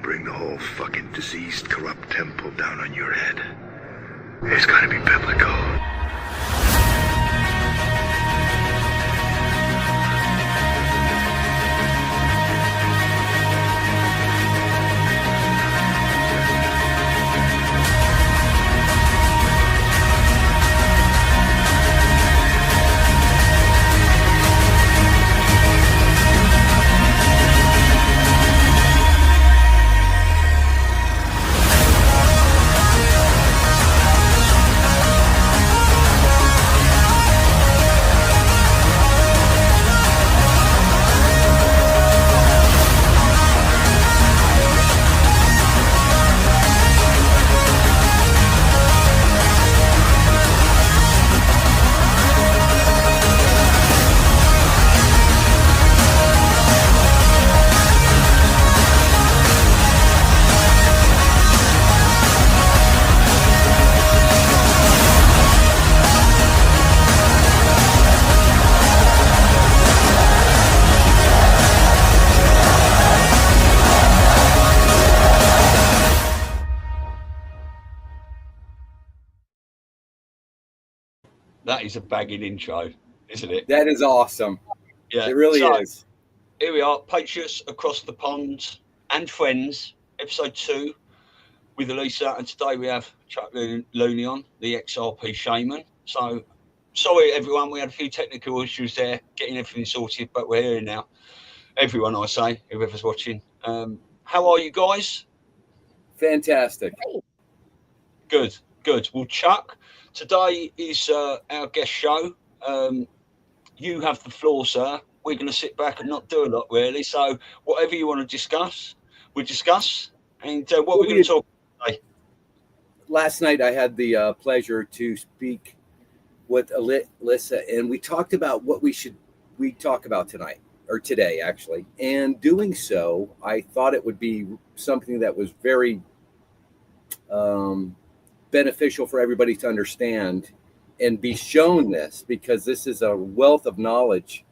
bring the whole fucking diseased, corrupt temple down on your head. It's gotta be biblical. That is a bagging intro, isn't it? That is awesome. Yeah, it really is. Here we are, Patriots Across the Pond and Frens, episode 2 with Elisa, and today we have Chuck Looney on, the XRP Shaman. So, sorry everyone, we had a few technical issues there, getting everything sorted, but we're here now. Everyone, I say, whoever's watching. How are you guys? Fantastic. Good. Well, Chuck, today is our guest show. You have the floor, sir. We're going to sit back and not do a lot, really. So whatever you want to discuss, we'll discuss. And what we're going to talk about today. Last night, I had the pleasure to speak with Elisa, and we talked about what we talk about tonight, or today, actually. And doing so, I thought it would be something that was very beneficial for everybody to understand and be shown this, because this is a wealth of knowledge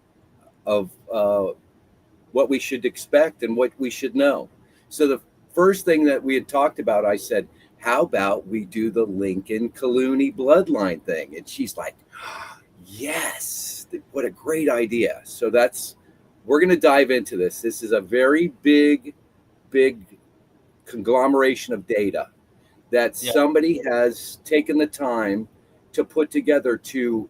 of what we should expect and what we should know. So the first thing that we had talked about, I said, how about we do the Lincoln Kahlooni bloodline thing? And she's like, yes, what a great idea. So we're going to dive into this. This is a very big conglomeration of data that somebody has taken the time to put together to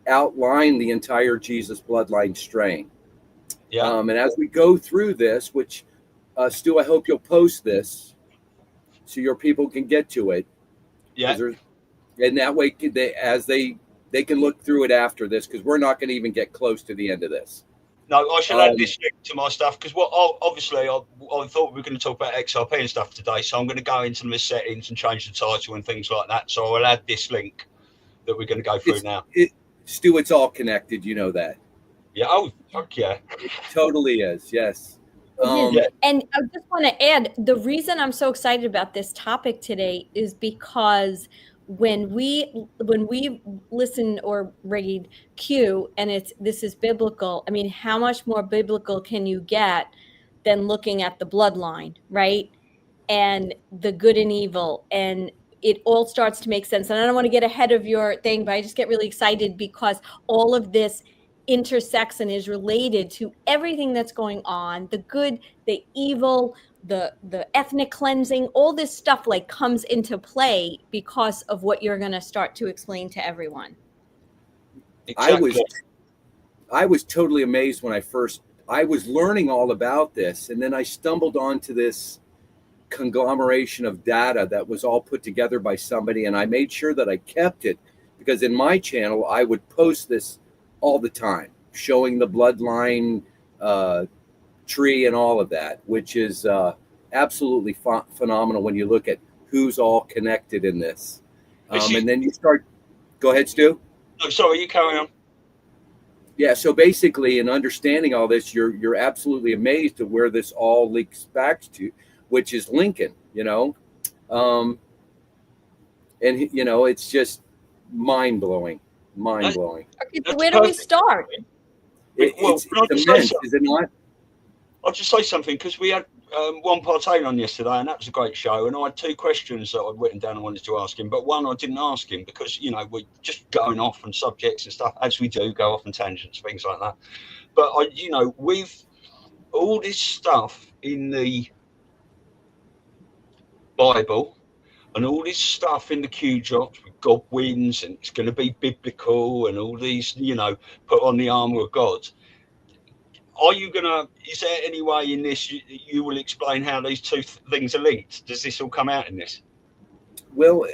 outline the entire Jesus bloodline strain. Yeah. And as we go through this, which Stu, I hope you'll post this so your people can get to it. Yeah. And that way, they can look through it after this, because we're not going to even get close to the end of this. No, I should add this link to my stuff, because obviously I thought we were going to talk about XRP and stuff today, so I'm going to go into the settings and change the title and things like that. So I'll add this link that we're going to go through now. Stu, it's all connected. You know that. Yeah. Oh, fuck yeah. It totally is. Yes. And I just want to add, the reason I'm so excited about this topic today is because when we listen or read Q and this is biblical, I mean, how much more biblical can you get than looking at the bloodline, right? And the good and evil, and it all starts to make sense. And I don't want to get ahead of your thing, but I just get really excited because all of this intersects and is related to everything that's going on, the good, the evil, the ethnic cleansing, all this stuff like comes into play because of what you're going to start to explain to everyone. Exactly. I was totally amazed when I was learning all about this, and then I stumbled onto this conglomeration of data that was all put together by somebody, and I made sure that I kept it, because in my channel I would post this all the time, showing the bloodline tree and all of that, which is absolutely phenomenal when you look at who's all connected in this. And then you start, go ahead, Stu. No, sorry, you carry on. Yeah, so basically in understanding all this, you're absolutely amazed at where this all links back to, which is Lincoln, and it's just mind-blowing. Okay, so where do we start? It's immense, is it not? I'll just say something, because we had one partaking on yesterday, and that was a great show. And I had two questions that I'd written down and wanted to ask him, but one I didn't ask him because, you know, we're just going off on subjects and stuff, as we do, go off on tangents, things like that. But, you know, with all this stuff in the Bible and all this stuff in the Q drops with God wins and it's going to be biblical and all these, you know, put on the armor of God. Are you going to, is there any way in this you will explain how these two things are linked? Does this all come out in this? Well,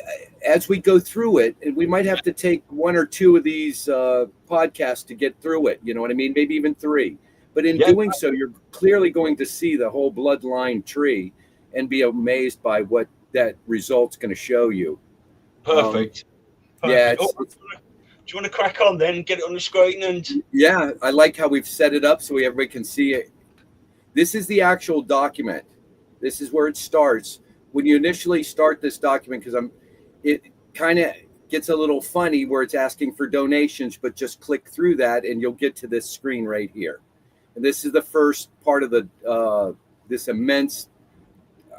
as we go through it, and we might have to take one or two of these podcasts to get through it, you know what I mean? Maybe even three. But in doing so, you're clearly going to see the whole bloodline tree and be amazed by what that result's going to show you. Perfect. Yeah. Do you want to crack on then? Get it on the screen and. Yeah, I like how we've set it up so everybody can see it. This is the actual document. This is where it starts. When you initially start this document, because it kind of gets a little funny where it's asking for donations, but just click through that and you'll get to this screen right here. And this is the first part of the this immense,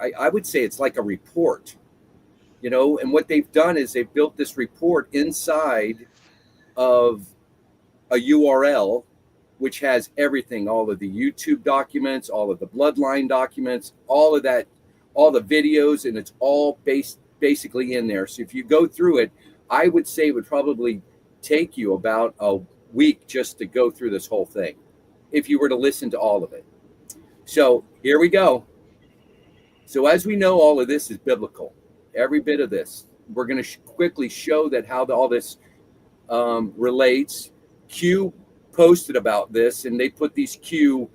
I would say it's like a report, you know, and what they've done is they've built this report inside of a URL, which has everything, all of the YouTube documents, all of the bloodline documents, all of that, all the videos, and it's all basically in there. So if you go through it, I would say it would probably take you about a week just to go through this whole thing, if you were to listen to all of it. So here we go. So as we know, all of this is biblical. Every bit of this. We're going to quickly show that how all this relates. Q posted about this, and they put these Q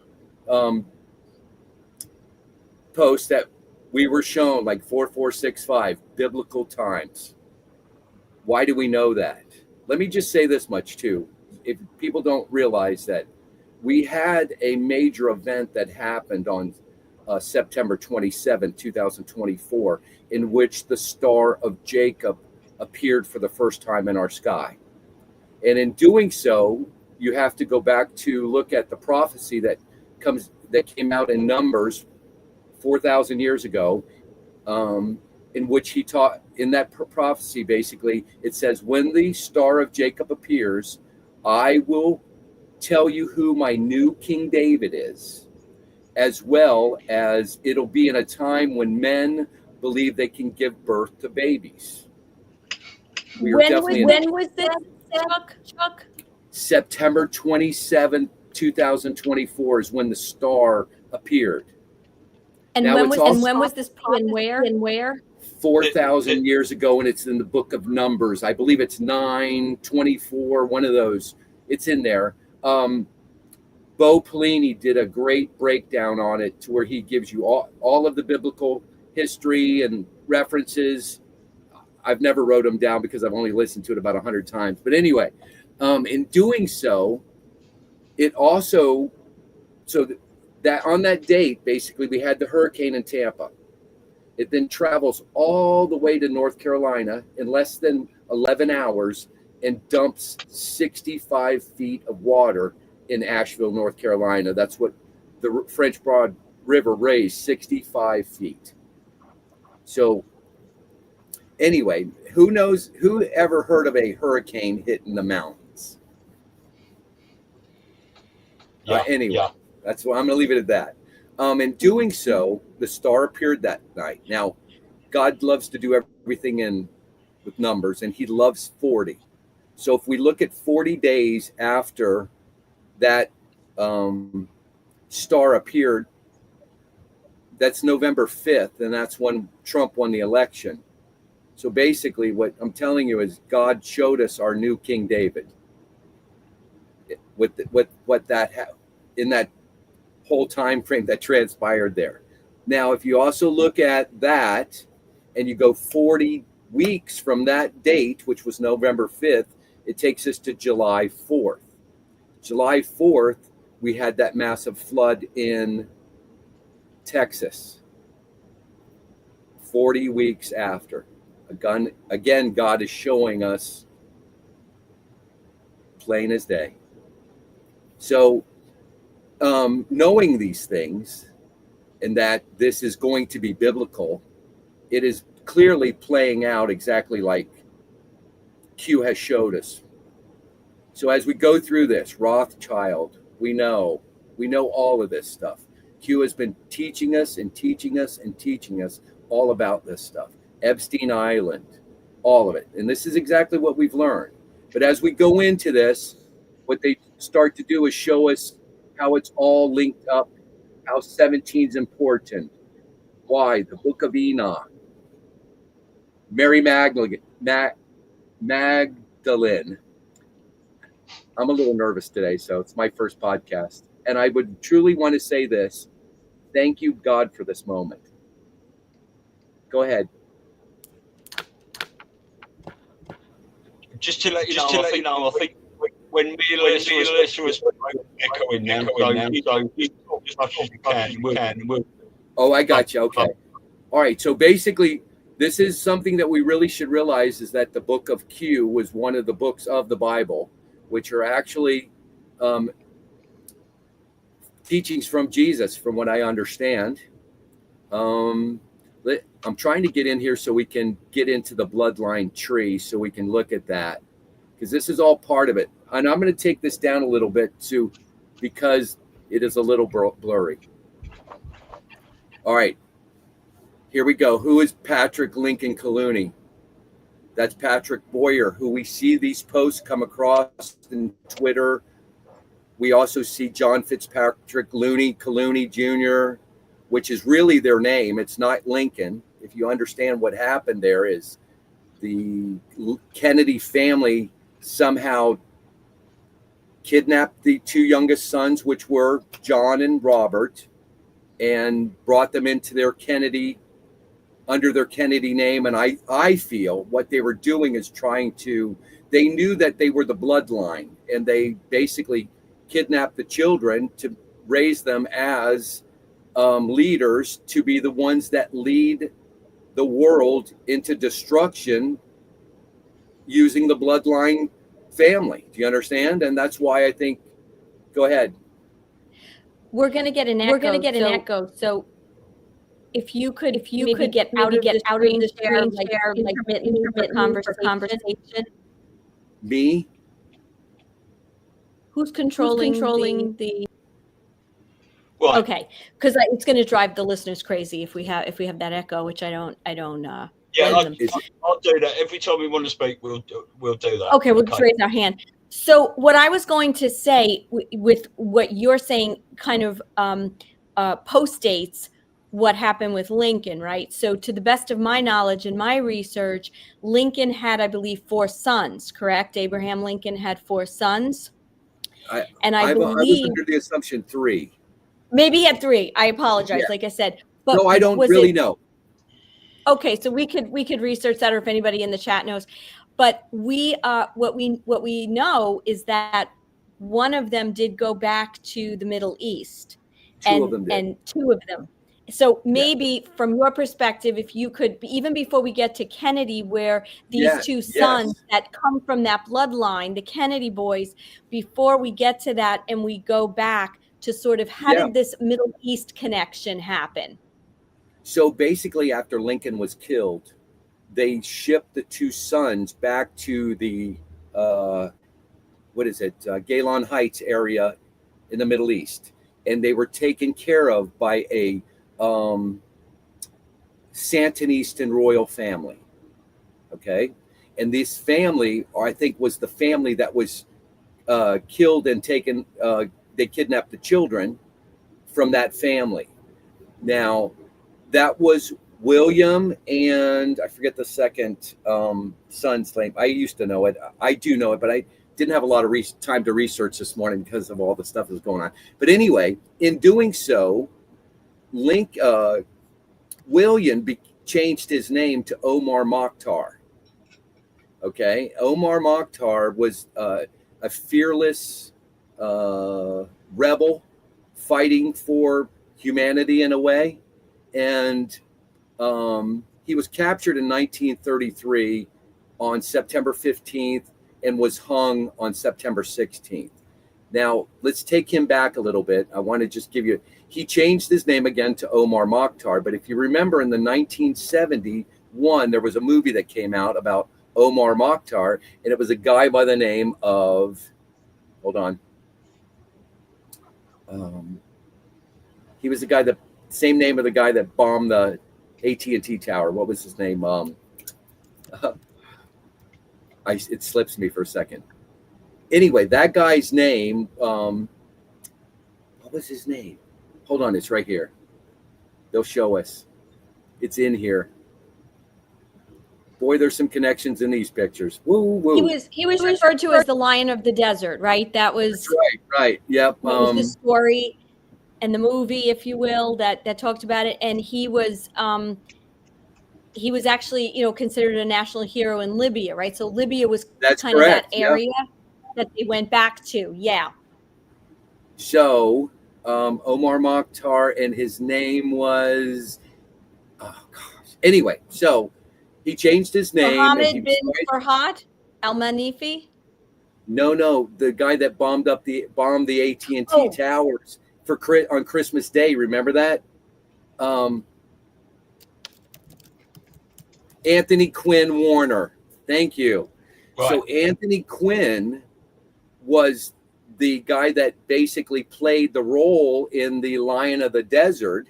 posts that we were shown, like 4465 biblical times. Why do we know that? Let me just say this much too. If people don't realize that we had a major event that happened on September 27, 2024, in which the Star of Jacob appeared for the first time in our sky. And in doing so, you have to go back to look at the prophecy that came out in Numbers 4,000 years ago, in which he taught, in that prophecy, basically, it says, when the Star of Jacob appears, I will tell you who my new King David is, as well as it'll be in a time when men believe they can give birth to babies. When was this, Chuck? September 27, 2024 is when the star appeared. And now, when was this and where? 4,000 years ago, and it's in the book of Numbers. I believe it's 9:24, one of those. It's in there. Bo Pelini did a great breakdown on it to where he gives you all of the biblical history and references. I've never wrote them down because I've only listened to it about 100 times. But anyway, in doing so, it also, so that on that date, basically, we had the hurricane in Tampa. It then travels all the way to North Carolina in less than 11 hours and dumps 65 feet of water in Asheville, North Carolina. That's what the French Broad River raised, 65 feet. So anyway, who ever heard of a hurricane hitting the mountains? Anyway, that's why I'm going to leave it at that. In doing so, the star appeared that night. Now, God loves to do everything with numbers, and he loves 40. So if we look at 40 days after that star appeared, that's November 5th, and that's when Trump won the election. So basically what I'm telling you is God showed us our new King David with what that in that whole time frame that transpired there. Now, if you also look at that and you go 40 weeks from that date, which was November 5th, it takes us to July 4th. July 4th, we had that massive flood in Texas. 40 weeks after. Again, God is showing us plain as day. So, knowing these things and that this is going to be biblical. It is clearly playing out exactly like Q has showed us. So as we go through this, Rothschild, we know all of this stuff. Q has been teaching us and teaching us and teaching us all about this stuff. Epstein Island, all of it. And this is exactly what we've learned. But as we go into this, what they start to do is show us how it's all linked up, how 17 is important, why the Book of Enoch, Mary Magdalene. I'm a little nervous today, so it's my first podcast. And I would truly want to say this. Thank you, God, for this moment. Go ahead. Just to let you know, I think when me and Elisa was echoing now, so as much as we can. Oh, I got you. Okay. All right. So basically, this is something that we really should realize, is that the book of Q was one of the books of the Bible, which are actually teachings from Jesus, from what I understand. I'm trying to get in here so we can get into the bloodline tree, so we can look at that, because this is all part of it. And I'm going to take this down a little bit too, because it is a little blurry. All right, here we go. Who is Patrick Lincoln Kahlooni? That's Patrick Boyer, who we see these posts come across in Twitter. We also see John Fitzpatrick Looney, Kahlooni Jr., which is really their name. It's not Lincoln. If you understand what happened there, is the Kennedy family somehow kidnapped the two youngest sons, which were John and Robert, and brought them into their Kennedy, under their Kennedy name. And I feel what they were doing is they knew that they were the bloodline, and they basically kidnapped the children to raise them as leaders, to be the ones that lead the world into destruction using the bloodline family. Do you understand? And that's why I think, go ahead. We're going to get an echo. So if you could get out of the screen share, like intermittent conversation. Me? Who's controlling the? Well, okay, because it's going to drive the listeners crazy if we have that echo, which I don't. Yeah, I'll do that every time we want to speak. We'll do that. Okay, we'll just raise our hand. So what I was going to say with what you're saying, kind of postdates what happened with Lincoln, right? So to the best of my knowledge and my research, Lincoln had, I believe, 4 sons. Correct? Abraham Lincoln had 4 sons. I was under the assumption 3. Maybe he had 3. I apologize. Yeah. Like I said, but no, I don't really know. Okay, so we could research that, or if anybody in the chat knows. But what we know is that one of them did go back to the Middle East, and 2 of them. So maybe from your perspective, if you could, even before we get to Kennedy, where these 2 sons that come from that bloodline, the Kennedy boys, before we get to that and we go back to sort of how did this Middle East connection happen? So basically, after Lincoln was killed, they shipped the 2 sons back to the, Gaylon Heights area in the Middle East. And they were taken care of by a Santinistan royal family. Okay. And this family, I think, was the family that was killed and taken, they kidnapped the children from that family. Now, that was William, and I forget the second son's name. I used to know it. I do know it, but I didn't have a lot of time to research this morning because of all the stuff that was going on. But anyway, in doing so, William changed his name to Omar Mokhtar. Okay, Omar Mokhtar was a fearless rebel fighting for humanity in a way. And he was captured in 1933 on September 15th and was hung on September 16th. Now, let's take him back a little bit. I want to just give you, he changed his name again to Omar Mokhtar. But if you remember in the 1971, there was a movie that came out about Omar Mokhtar, and it was a guy by the name of, hold on. He was the guy that, same name of the guy that bombed the AT&T tower. What was his name? It slips me for a second. Anyway, that guy's name, what was his name? Hold on, it's right here. They'll show us. It's in here. Boy, there's some connections in these pictures. Woo, woo. He was referred to as the Lion of the Desert, right? That was right. Yep. That was the story and the movie, if you will, that talked about it. And he was actually, considered a national hero in Libya, right? So Libya was kind of that area that they went back to. Yeah. So Omar Mokhtar, and his name was, oh gosh. Anyway, so he changed his name. Mohammed bin Farhad al-Manifi? No, the guy that bombed the AT&T towers on Christmas Day. Remember that? Anthony Quinn Warner. Thank you. Right. So Anthony Quinn was the guy that basically played the role in the Lion of the Desert,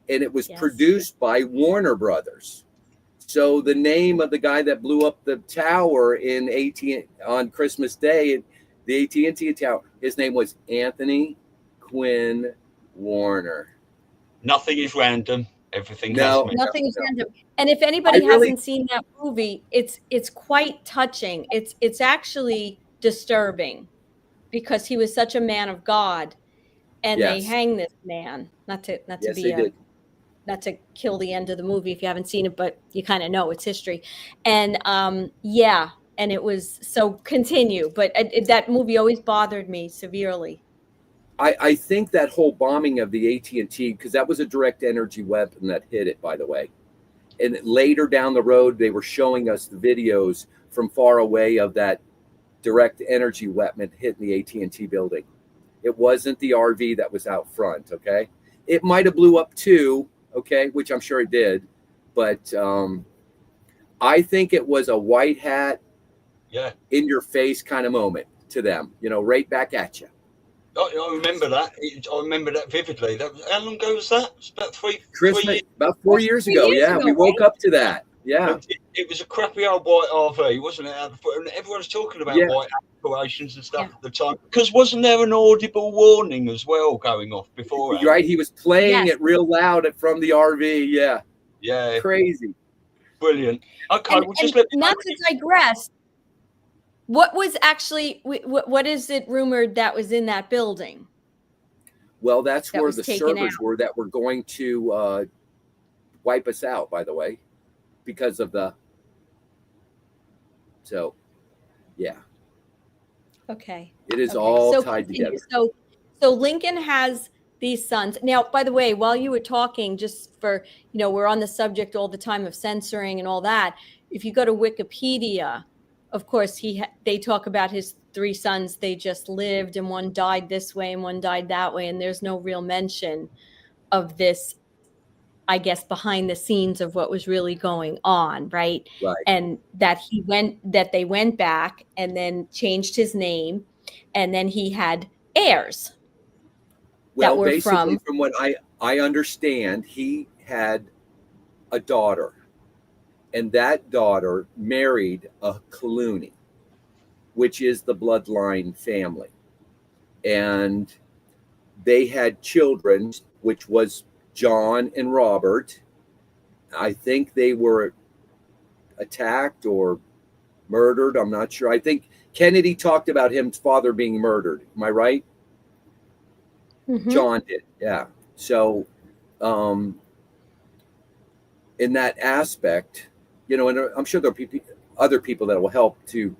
and it was produced by Warner Brothers. So the name of the guy that blew up the tower on Christmas Day, the AT&T tower, his name was Anthony Quinn Warner. Nothing is random. Everything. Nothing is random. And if anybody hasn't seen that movie, it's quite touching. It's actually disturbing, because he was such a man of God, and they hang this man. Not to kill the end of the movie if you haven't seen it, but you kind of know it's history. And and it was, so continue. But that movie always bothered me severely. I think that whole bombing of the AT&T, because that was a direct energy weapon that hit it, by the way. And later down the road, they were showing us the videos from far away of that direct energy weapon hitting the AT&T building. It wasn't the RV that was out front, okay? It might have blew up too, okay, which I'm sure it did. But I think it was a white hat, in your face kind of moment to them, right back at you. I remember that. I remember that vividly. How long ago was that? It's about about 4 years ago. We woke up to that. Yeah. It was a crappy old white RV, wasn't it? And everyone's talking about white operations and stuff at the time. Because wasn't there an audible warning as well going off before? Right. He was playing it real loud from the RV. Yeah. Yeah. Crazy. Brilliant. Okay. Not to digress. What was actually, what is it rumored that was in that building? Well, that's where the servers were that were going to wipe us out, by the way, because of so, yeah. Okay. It is all tied together. So Lincoln has these sons. Now, by the way, while you were talking, just for, we're on the subject all the time of censoring and all that. If you go to Wikipedia, of course, they talk about his 3 sons. They just lived, and one died this way and one died that way. And there's no real mention of this, I guess, behind the scenes of what was really going on. Right. And that they went back and then changed his name. And then he had heirs. Well, basically, from what I understand, he had a daughter. And that daughter married a Kahlooni, which is the Bloodline family. And they had children, which was John and Robert. I think they were attacked or murdered. I'm not sure. I think Kennedy talked about his father being murdered. Am I right? Mm-hmm. John did. Yeah. So in that aspect, and I'm sure there'll be other people that will help to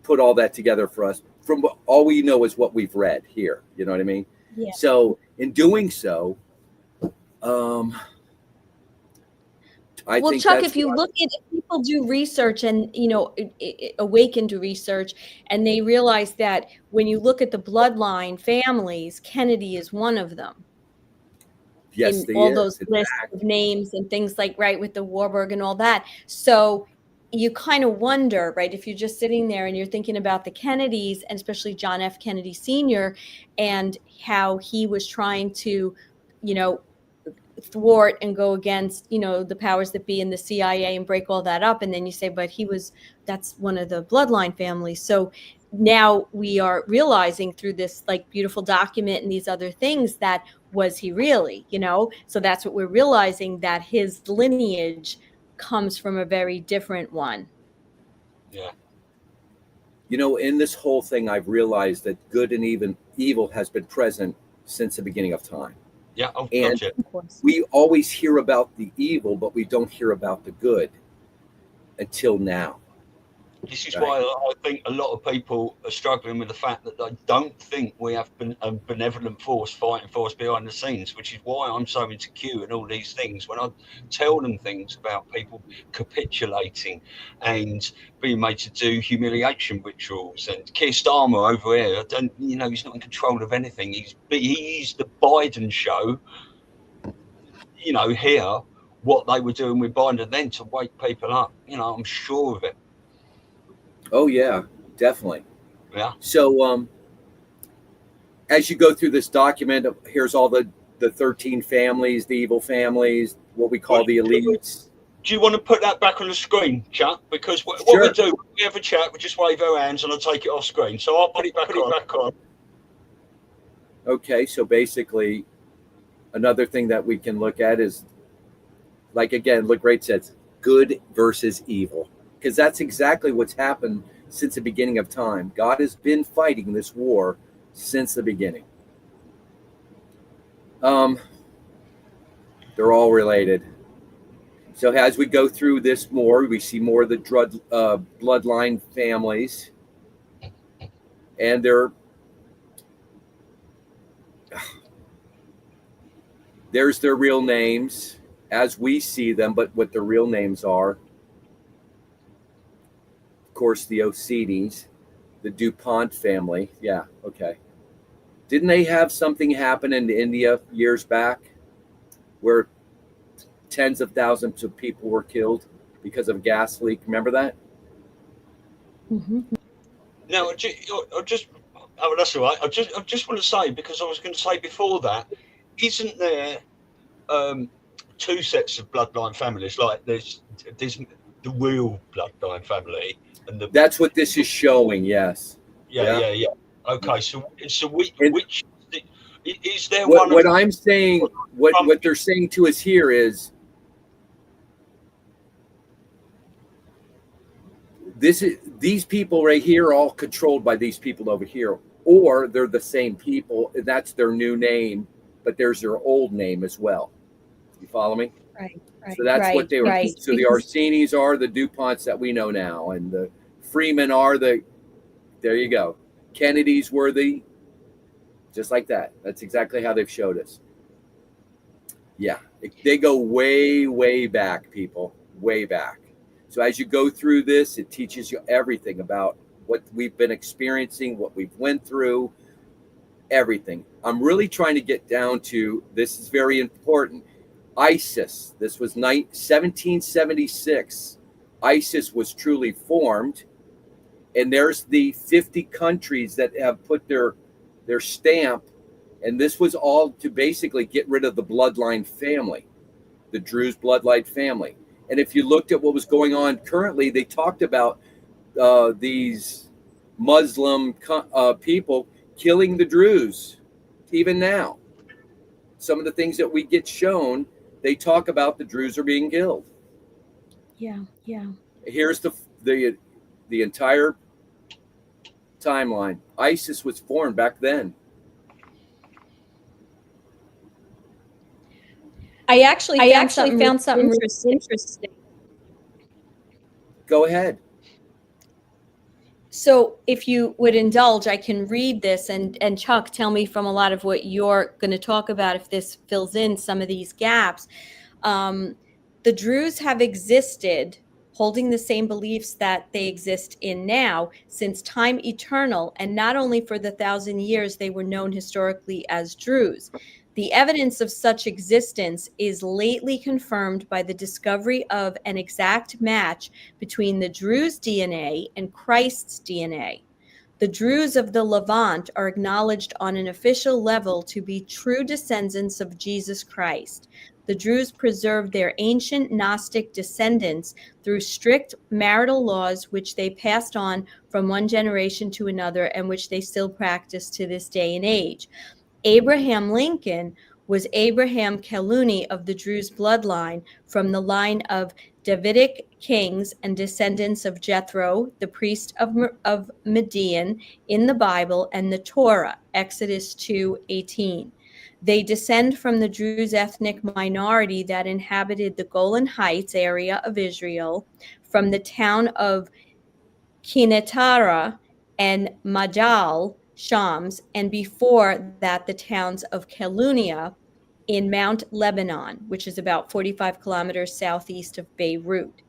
put all that together for us. From all we know is what we've read here. You know what I mean? Yeah. So in doing so, Well, think Chuck, that's if you why- look at if people do research and, awaken to research, and they realize that when you look at the bloodline families, Kennedy is one of them yes, in they all is. those In lists fact, of names and things like, right, with the Warburg and all that. So you kind of wonder, right, if you're just sitting there and you're thinking about the Kennedys, and especially John F. Kennedy Sr., and how he was trying to, thwart and go against, the powers that be in the CIA and break all that up. And then you say, but that's one of the bloodline families. So now we are realizing through this like beautiful document and these other things that was he really, so that's what we're realizing, that his lineage comes from a very different one. Yeah. in this whole thing, I've realized that good and even evil has been present since the beginning of time. Yeah. Oh, And gotcha. Of course. we always hear about the evil, but we don't hear about the good until now. This is Right. why I think a lot of people are struggling with the fact that they don't think we have a benevolent force fighting for us behind the scenes, which is why I'm so into Q and all these things. When I tell them things about people capitulating and being made to do humiliation rituals, and Keir Starmer over here, he's not in control of anything. He's the Biden show, here, what they were doing with Biden then to wake people up. I'm sure of it. Oh yeah, definitely. Yeah. So as you go through this document, here's all the 13 families, the evil families, what we call the elites. Do you want to put that back on the screen, Chuck? Because what Sure. we do, we have a chat, we just wave our hands and I'll take it off screen. So I'll put it back on. Okay, so basically another thing that we can look at is, like, again, look, Great says good versus evil, because that's exactly what's happened since the beginning of time. God has been fighting this war since the beginning. They're all related. So as we go through this more, we see more of the bloodline families, and there's their real names as we see them, but what their real names are. Of course, the Ocedes, the DuPont family. Yeah, okay. Didn't they have something happen in India years back where tens of thousands of people were killed because of a gas leak? Remember that? Mm-hmm. No, that's all right. I just want to say, because I was going to say before that, isn't there two sets of bloodline families? Like there's the real bloodline family, and that's what this is showing. Yes. Yeah. Okay, so which is there what, one? What I'm saying, what they're saying to us here is, these people right here are all controlled by these people over here, or they're the same people. That's their new name, but there's their old name as well. You follow me? Right. So that's what they were. Right. So the Arsenis are the DuPonts that we know now, and the Freeman are there you go. Kennedys were just like that. That's exactly how they've showed us. Yeah, they go way, way back, people, way back. So as you go through this, it teaches you everything about what we've been experiencing, what we've went through, everything. I'm really trying to get down to, this is very important, ISIS. This was 1776. ISIS was truly formed. And there's the 50 countries that have put their stamp. And this was all to basically get rid of the bloodline family, the Druze bloodline family. And if you looked at what was going on currently, they talked about these Muslim people killing the Druze, even now. Some of the things that we get shown, they talk about the Druze are being killed. Yeah. Here's the entire timeline. ISIS was formed back then. I actually found something interesting. Go ahead. So if you would indulge, I can read this, and Chuck, tell me from a lot of what you're going to talk about if this fills in some of these gaps. the Druze have existed holding the same beliefs that they exist in now since time eternal, and not only for the 1,000 years they were known historically as Druze. The evidence of such existence is lately confirmed by the discovery of an exact match between the Druze DNA and Christ's DNA. The Druze of the Levant are acknowledged on an official level to be true descendants of Jesus Christ. The Druze preserved their ancient Gnostic descendants through strict marital laws, which they passed on from one generation to another and which they still practice to this day and age. Abraham Lincoln was Abraham Kahlooni of the Druze bloodline from the line of Davidic kings and descendants of Jethro, the priest of Midian in the Bible and the Torah, Exodus 2:18. They descend from the Druze ethnic minority that inhabited the Golan Heights area of Israel, from the town of Kinetara and Majal, Shams, and before that the towns of Kahlooni in Mount Lebanon, which is about 45 kilometers southeast of Beirut.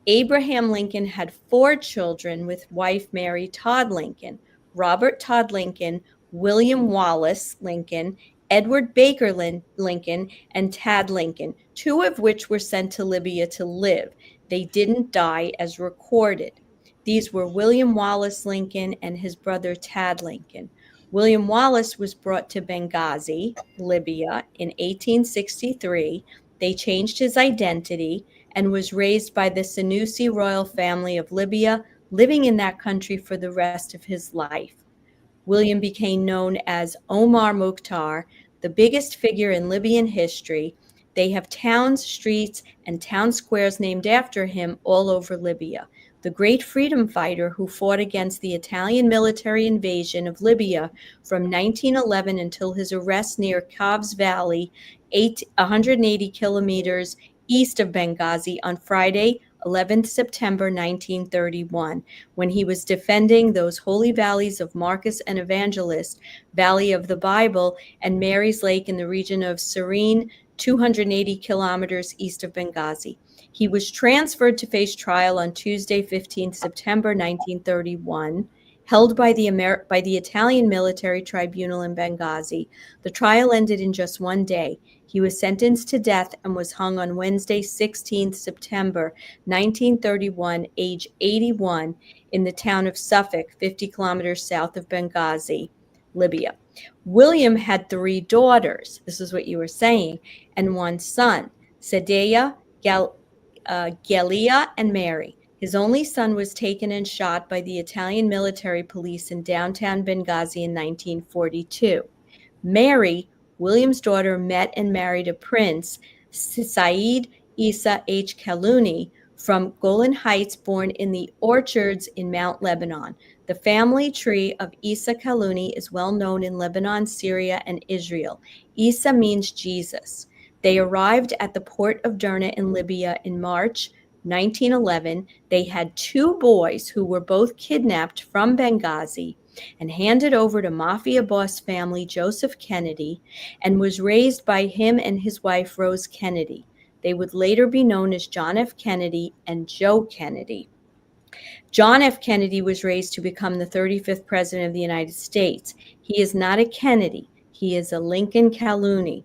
Abraham Lincoln had 4 children with wife Mary Todd Lincoln, Robert Todd Lincoln, William Wallace Lincoln, Edward Baker Lincoln, and Tad Lincoln, 2 of which were sent to Libya to live. They didn't die as recorded. These were William Wallace Lincoln and his brother Tad Lincoln. William Wallace was brought to Benghazi, Libya, in 1863. They changed his identity and was raised by the Senussi royal family of Libya, living in that country for the rest of his life. William became known as Omar Mukhtar, the biggest figure in Libyan history. They have towns, streets, and town squares named after him all over Libya. The great freedom fighter who fought against the Italian military invasion of Libya from 1911 until his arrest near Kavs Valley, 180 kilometers east of Benghazi on Friday, 11th September 1931, when he was defending those holy valleys of Marcus and Evangelist, Valley of the Bible, and Mary's Lake in the region of Serene, 280 kilometers east of Benghazi. He was transferred to face trial on Tuesday, 15th September 1931, held by the Italian military tribunal in Benghazi. The trial ended in just one day. He was sentenced to death and was hung on Wednesday, 16th September 1931, age 81, in the town of Suffolk, 50 kilometers south of Benghazi, Libya. William had 3 daughters, this is what you were saying, and 1 son, Sadeya, Galia, and Mary. His only son was taken and shot by the Italian military police in downtown Benghazi in 1942. Mary, William's daughter, met and married a prince, Said Isa H. Kahlooni, from Golan Heights, born in the orchards in Mount Lebanon. The family tree of Isa Kahlooni is well known in Lebanon, Syria, and Israel. Isa means Jesus. They arrived at the port of Derna in Libya in March 1911. They had 2 boys who were both kidnapped from Benghazi and handed over to mafia boss family Joseph Kennedy, and was raised by him and his wife Rose Kennedy. They would later be known as John F. Kennedy and Joe Kennedy. John F. Kennedy was raised to become the 35th president of the United States. He is not a Kennedy. He is a Lincoln Kahlooni.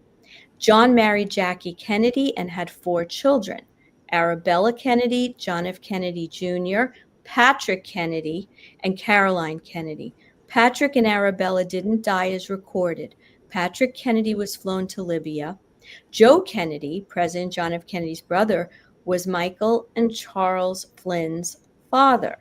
John married Jackie Kennedy and had 4 children: Arabella Kennedy, John F. Kennedy Jr., Patrick Kennedy, and Caroline Kennedy. Patrick and Arabella didn't die as recorded. Patrick Kennedy was flown to Libya. Joe Kennedy, President John F. Kennedy's brother, was Michael and Charles Flynn's father.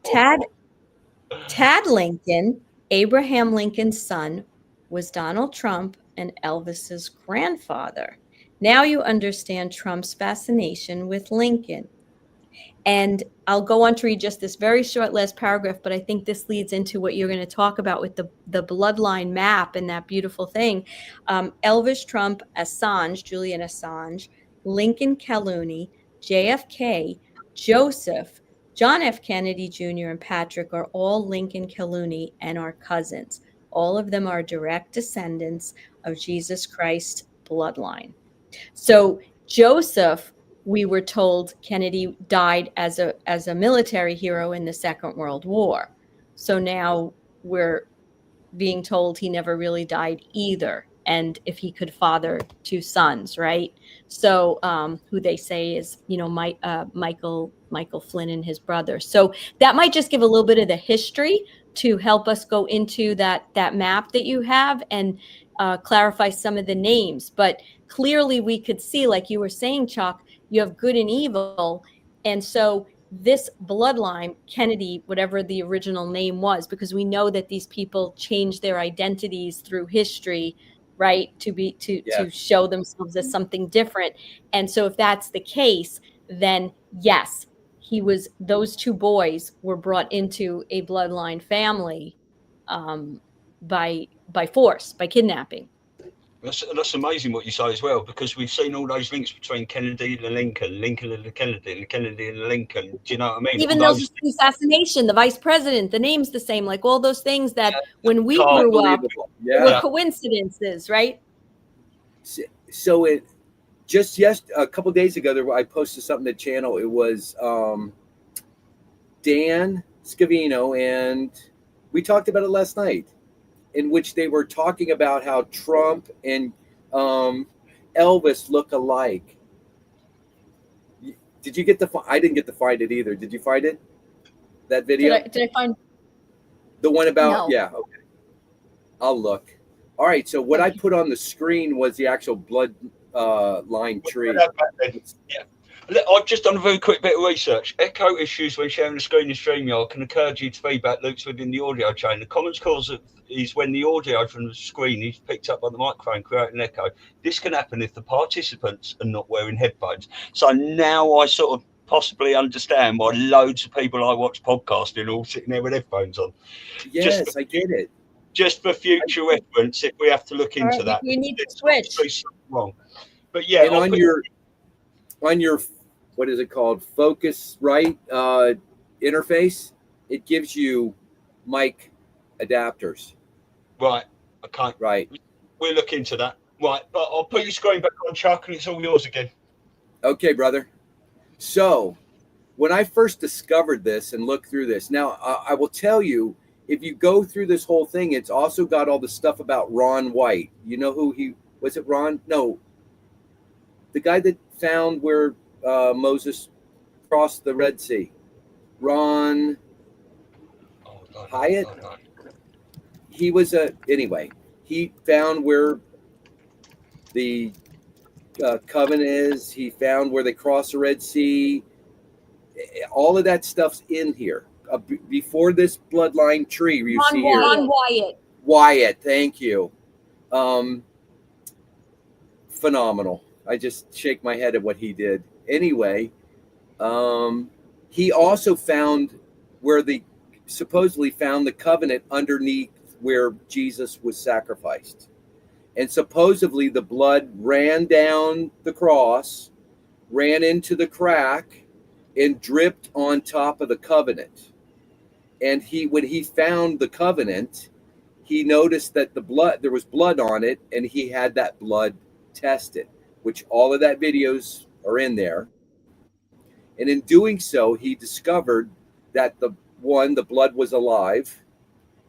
Tad Lincoln, Abraham Lincoln's son, was Donald Trump and Elvis's grandfather. Now you understand Trump's fascination with Lincoln. And I'll go on to read just this very short last paragraph, but I think this leads into what you're going to talk about with the bloodline map and that beautiful thing. Elvis Trump, Assange, Julian Assange, Lincoln Kahlooni, JFK, Joseph, John F. Kennedy Jr., and Patrick are all Lincoln Kahlooni and are cousins. All of them are direct descendants of Jesus Christ's bloodline. So Joseph, we were told Kennedy died as a military hero in the Second World War. So now we're being told he never really died either. And if he could father two sons, right? So who they say is, Michael Flynn and his brother. So that might just give a little bit of the history to help us go into that map that you have and clarify some of the names. But clearly we could see, like you were saying, Chuck, you have good and evil. And so this bloodline, Kennedy, whatever the original name was, because we know that these people changed their identities through history, right, to show themselves as something different. And so if that's the case, then yes, those two boys were brought into a bloodline family by force, by kidnapping. That's amazing what you say as well, because we've seen all those links between Kennedy and Lincoln, Lincoln and the Kennedy, and Kennedy and Lincoln. Do you know what I mean? Even those assassination, the vice president, the name's the same, like all those things that when we grew up were coincidences, right? So it just a couple of days ago, I posted something to the channel. It was Dan Scavino, and we talked about it last night, in which they were talking about how Trump and Elvis look alike. Did you get I didn't get to find it either. Did you find it? That video? Did I find the one about? No. Yeah. Okay. I'll look. All right. So what I put on the screen was the actual blood line tree. Yeah. I've just done a very quick bit of research. Echo issues when sharing the screen in StreamYard can occur due to feedback loops within the audio chain. The common cause is when the audio from the screen is picked up by the microphone, creating an echo. This can happen if the participants are not wearing headphones. So now I sort of possibly understand why loads of people I watch podcasting are all sitting there with headphones on. Yes, I get it. Just for future reference, if we have to look into that. We need to switch. Wrong. But yeah, and on your what is it called, Focusrite interface, it gives you mic adapters. Right. Okay. Right. We'll look into that. Right. But I'll put your screen back on, Chuck, and it's all yours again. Okay, brother. So when I first discovered this and looked through this, now I will tell you, if you go through this whole thing, it's also got all the stuff about Ron White. You know who he was? It Ron? No. The guy that found where Moses crossed the Red Sea. Ron Hyatt. He was anyway. He found where the covenant is. He found where they crossed the Red Sea. All of that stuff's in here. Before this bloodline tree, you see here. Ron Wyatt. Wyatt, thank you. Phenomenal. I just shake my head at what he did. Anyway, he also found where supposedly found the covenant underneath where Jesus was sacrificed. And supposedly the blood ran down the cross, ran into the crack, and dripped on top of the covenant. And when he found the covenant, he noticed that there was blood on it, and he had that blood tested, which all of that videos are in there. And in doing so, he discovered that the blood was alive,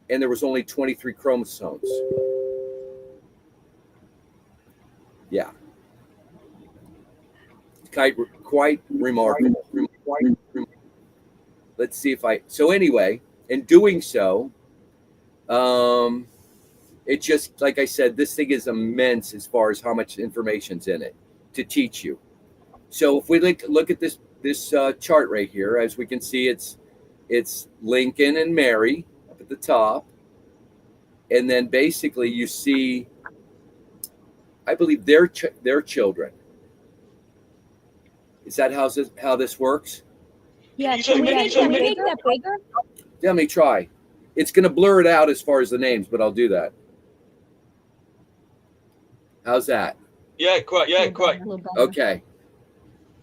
and there was only 23 chromosomes. Yeah. Quite remarkable. Let's see so anyway, in doing so, it just, like I said, this thing is immense as far as how much information's in it to teach you. So if we look at this chart right here, as we can see, it's Lincoln and Mary up at the top, and then basically you see, I believe, their children. Is that how this works? Yeah. Can we make that bigger? Yeah, let me try. It's going to blur it out as far as the names, but I'll do that. How's that? Yeah, great. Yeah, great. Okay.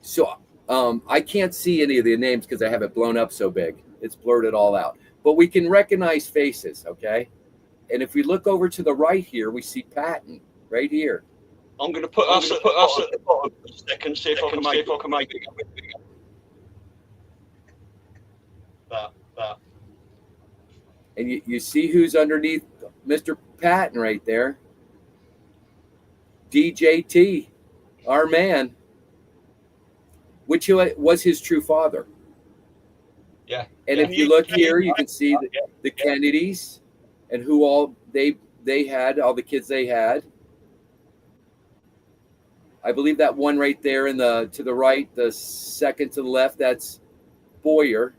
So I can't see any of the names because I have it blown up so big. It's blurred it all out. But we can recognize faces, okay? And if we look over to the right here, we see Patton right here. I'm going to put us at the bottom for a second, see if I can make it. That. And you see who's underneath Mr. Patton right there. DJT, our man, which was his true father. Yeah. And if you look here, you can see the Kennedys and who all they had, all the kids they had. I believe that one right there to the right, the second to the left, that's Boyer.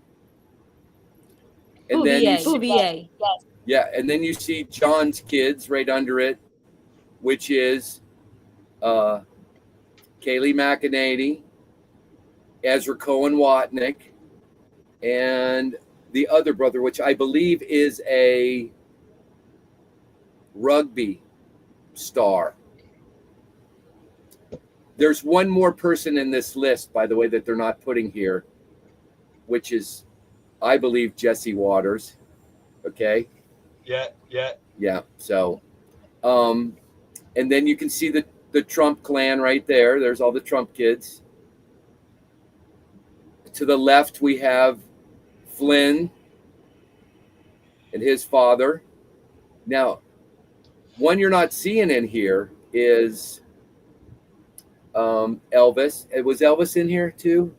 And then you see, yeah, and then you see John's kids right under it, which is Kaylee McEnany, Ezra Cohen Watnick, and the other brother, which I believe is a rugby star. There's one more person in this list, by the way, that they're not putting here, which is, I believe, Jesse Waters. Okay. Yeah. So, and then you can see the Trump clan right there. There's all the Trump kids. To the left, we have Flynn and his father. Now, one you're not seeing in here is Elvis. Was Elvis in here too?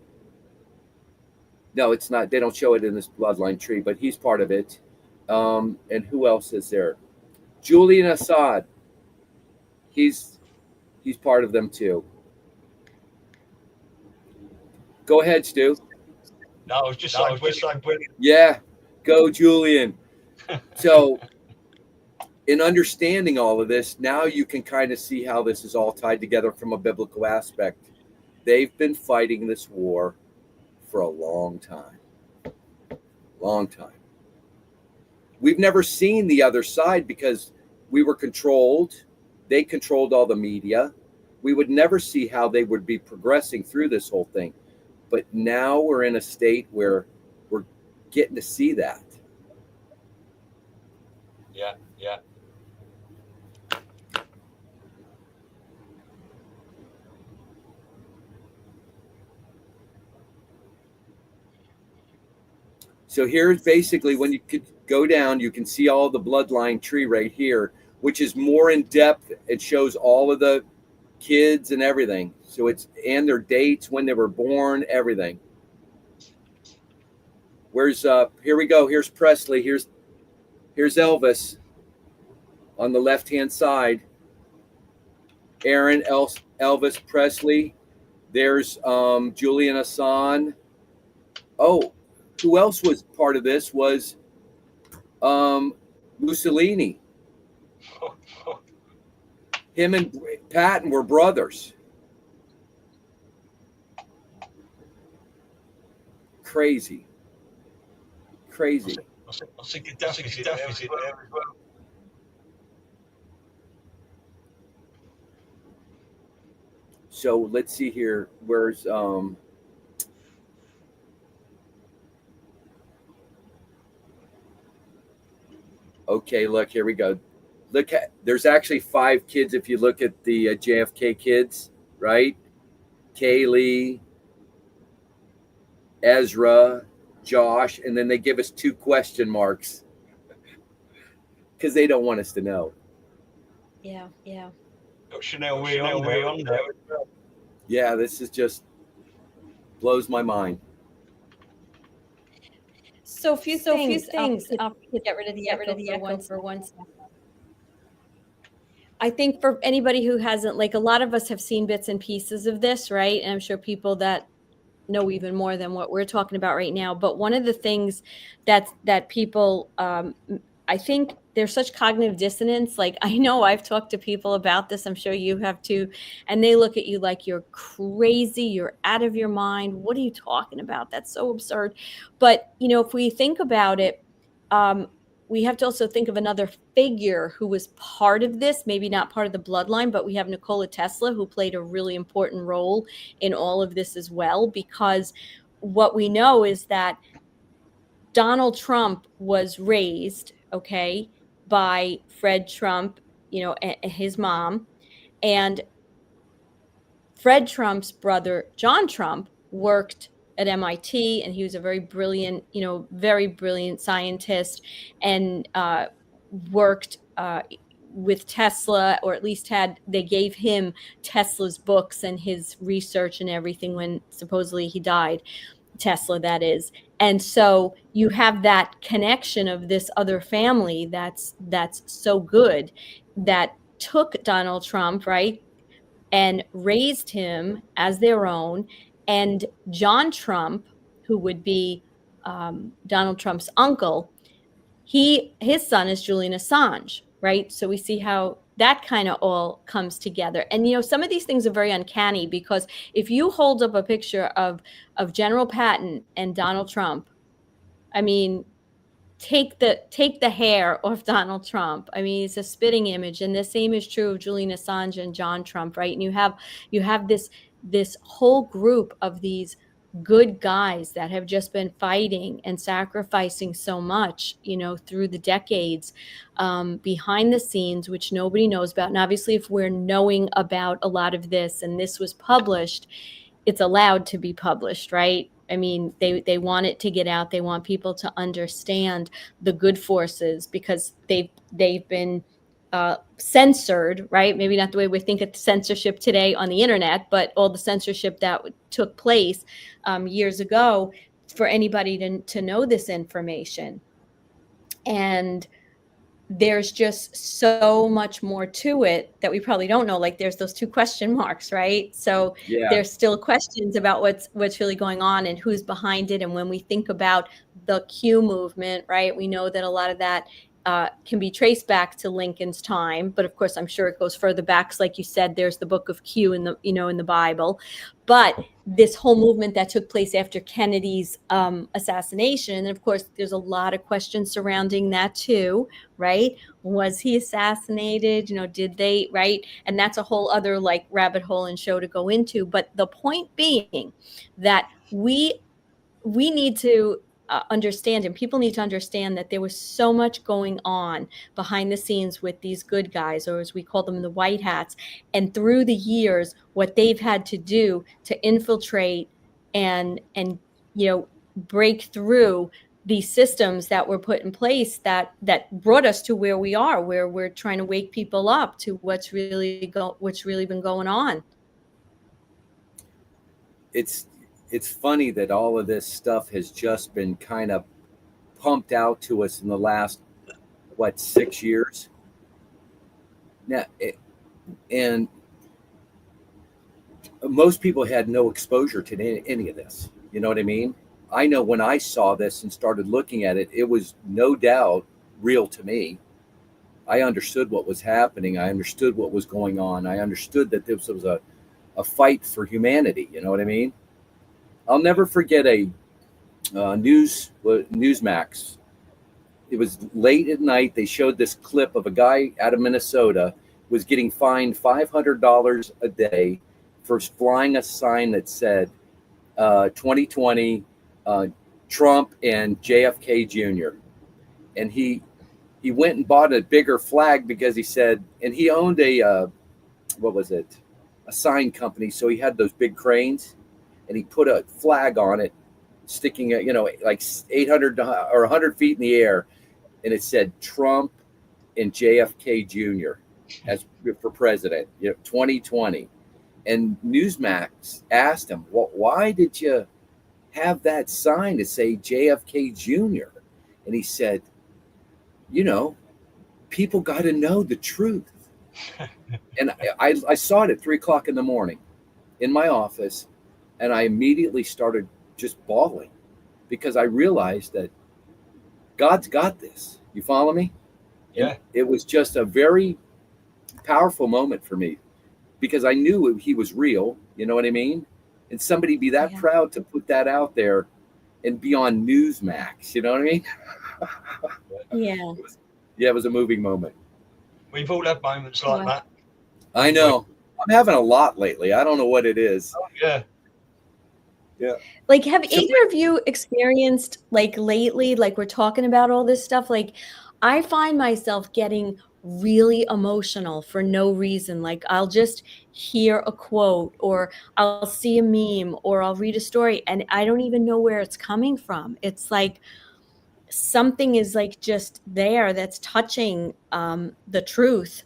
No, it's not. They don't show it in this bloodline tree, but he's part of it. And who else is there? Julian Assad. He's part of them too. Go ahead, Stu. No, I was just saying brilliant. Yeah, go Julian. So, in understanding all of this, now you can kind of see how this is all tied together from a biblical aspect. They've been fighting this war for a long time. Long time. We've never seen the other side because we were controlled. They controlled all the media. We would never see how they would be progressing through this whole thing. But now we're in a state where we're getting to see that. Yeah. So here's basically when you could go down, you can see all the bloodline tree right here, which is more in depth. It shows all of the kids and everything. So and their dates, when they were born, everything. Here we go. Here's Presley. Here's Elvis on the left-hand side. Aaron, Elvis Presley. There's Julian Assange. Oh, who else was part of this was Mussolini. Him and Patton were brothers. Crazy. I think Gaddafi's in there as well. So let's see here. Where's okay, look, here we go. There's actually 5 kids if you look at the JFK kids, right? Kaylee, Ezra, Josh, and then they give us 2 question marks because they don't want us to know. Yeah. Got Chanel Ree on there. Yeah, this is just blows my mind. So a few things. I'll get rid of the echo for one second. I think for anybody who hasn't, like a lot of us have seen bits and pieces of this, right? And I'm sure people that know even more than what we're talking about right now. But one of the things that people, I think there's such cognitive dissonance. Like I know I've talked to people about this. I'm sure you have too. And they look at you like you're crazy. You're out of your mind. What are you talking about? That's so absurd. But, if we think about it, we have to also think of another figure who was part of this, maybe not part of the bloodline, but we have Nikola Tesla, who played a really important role in all of this as well, because what we know is that Donald Trump was raised, by Fred Trump, his mom. And Fred Trump's brother, John Trump, worked at MIT, and he was a very brilliant, very brilliant scientist, and worked with Tesla, or at least they gave him Tesla's books and his research and everything when supposedly he died. Tesla, that is. And so you have that connection of this other family that's so good, that took Donald Trump, right, and raised him as their own. And John Trump, who would be Donald Trump's uncle, his son is Julian Assange, right? So we see how that kind of all comes together. And some of these things are very uncanny, because if you hold up a picture of General Patton and Donald Trump, I mean, take the hair off Donald Trump. I mean, it's a spitting image. And the same is true of Julian Assange and John Trump, right? And you have this whole group of these good guys that have just been fighting and sacrificing so much, through the decades, behind the scenes, which nobody knows about. And obviously, if we're knowing about a lot of this and this was published, it's allowed to be published, right? I mean, they want it to get out. They want people to understand the good forces, because they've been censored, right? Maybe not the way we think of censorship today on the internet, but all the censorship that took place years ago for anybody to know this information. And there's just so much more to it that we probably don't know. Like, there's those 2 question marks, right? So there's still questions about what's really going on and who's behind it. And when we think about the Q movement, right, we know that a lot of that can be traced back to Lincoln's time, but of course, I'm sure it goes further back. Like you said, there's the book of Q in the Bible. But this whole movement that took place after Kennedy's assassination, and of course, there's a lot of questions surrounding that too, right? Was he assassinated? Did they, right? And that's a whole other rabbit hole and show to go into. But the point being that we need to understand, and people need to understand, that there was so much going on behind the scenes with these good guys, or as we call them, the white hats, and through the years, what they've had to do to infiltrate and break through these systems that were put in place that brought us to where we are, where we're trying to wake people up to what's really been going on. It's funny that all of this stuff has just been kind of pumped out to us in the last, 6 years? Now, and most people had no exposure to any of this. You know what I mean? I know when I saw this and started looking at it, it was no doubt real to me. I understood what was happening. I understood what was going on. I understood that this was a fight for humanity. You know what I mean? I'll never forget a Newsmax. It was late at night. They showed this clip of a guy out of Minnesota was getting fined $500 a day for flying a sign that said 2020 Trump and JFK Jr. And he went and bought a bigger flag because he said, and he owned a sign company. So he had those big cranes. And he put a flag on it, sticking at, 800 or 100 feet in the air. And it said Trump and JFK Jr. as for president, 2020. And Newsmax asked him, well, why did you have that sign to say JFK Jr.? And he said, people got to know the truth. And I saw it at 3:00 in the morning in my office. And I immediately started just bawling because I realized that God's got this. You follow me? Yeah. And it was just a very powerful moment for me because I knew he was real. You know what I mean? And somebody be that proud to put that out there and be on Newsmax. You know what I mean? Yeah. It was a moving moment. We've all had moments like that. I know. I'm having a lot lately. I don't know what it is. Oh, yeah. Yeah. Have either of you experienced lately, we're talking about all this stuff, I find myself getting really emotional for no reason. Like I'll just hear a quote, or I'll see a meme, or I'll read a story, and I don't even know where it's coming from. It's like something is like just there that's touching the truth,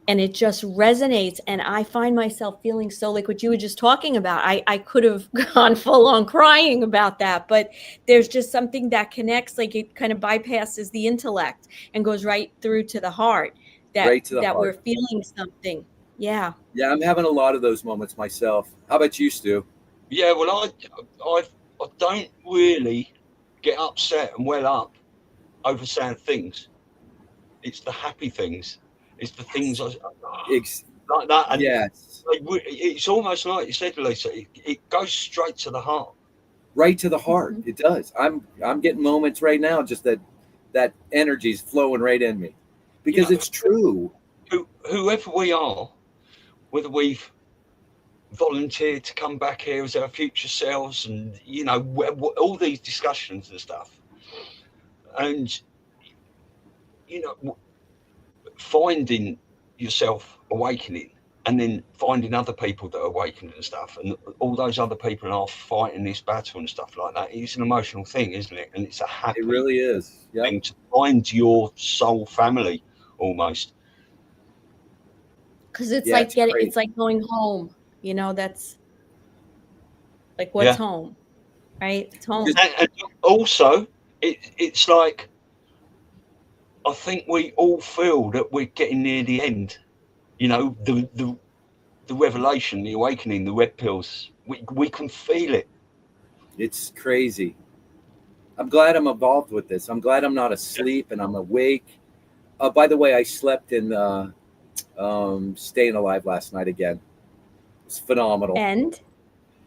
and it just resonates. And I find myself feeling so, like what you were just talking about. I could have gone full on crying about that, but there's just something that connects, like it kind of bypasses the intellect and goes right through to the heart, Right to the that we're heart. feeling something. Yeah. Yeah, I'm having a lot of those moments myself. How about you, Stu? Yeah, well, I don't really get upset and well up over sad things. It's the happy things. It's the things like that. And yes, it's almost like you said, Lisa. It goes straight to the heart. right to the heart. It does. I'm getting moments right now, just that energy's flowing right in me, because it's true. Whoever we are, whether we've volunteered to come back here as our future selves, and all these discussions and stuff, and finding yourself awakening, and then finding other people that are awakening and stuff, and all those other people are fighting this battle and stuff like that. It's an emotional thing, isn't it? And it's a happy It really is. thing to find your soul family almost. Because it's it's like going home. That's like, what's home, right? It's home. And also, it's like, I think we all feel that we're getting near the end. The revelation, the awakening, the red pills. We can feel it. It's crazy. I'm glad I'm involved with this. I'm glad I'm not asleep and I'm awake. By the way, I slept in Staying Alive last night again. It's phenomenal. And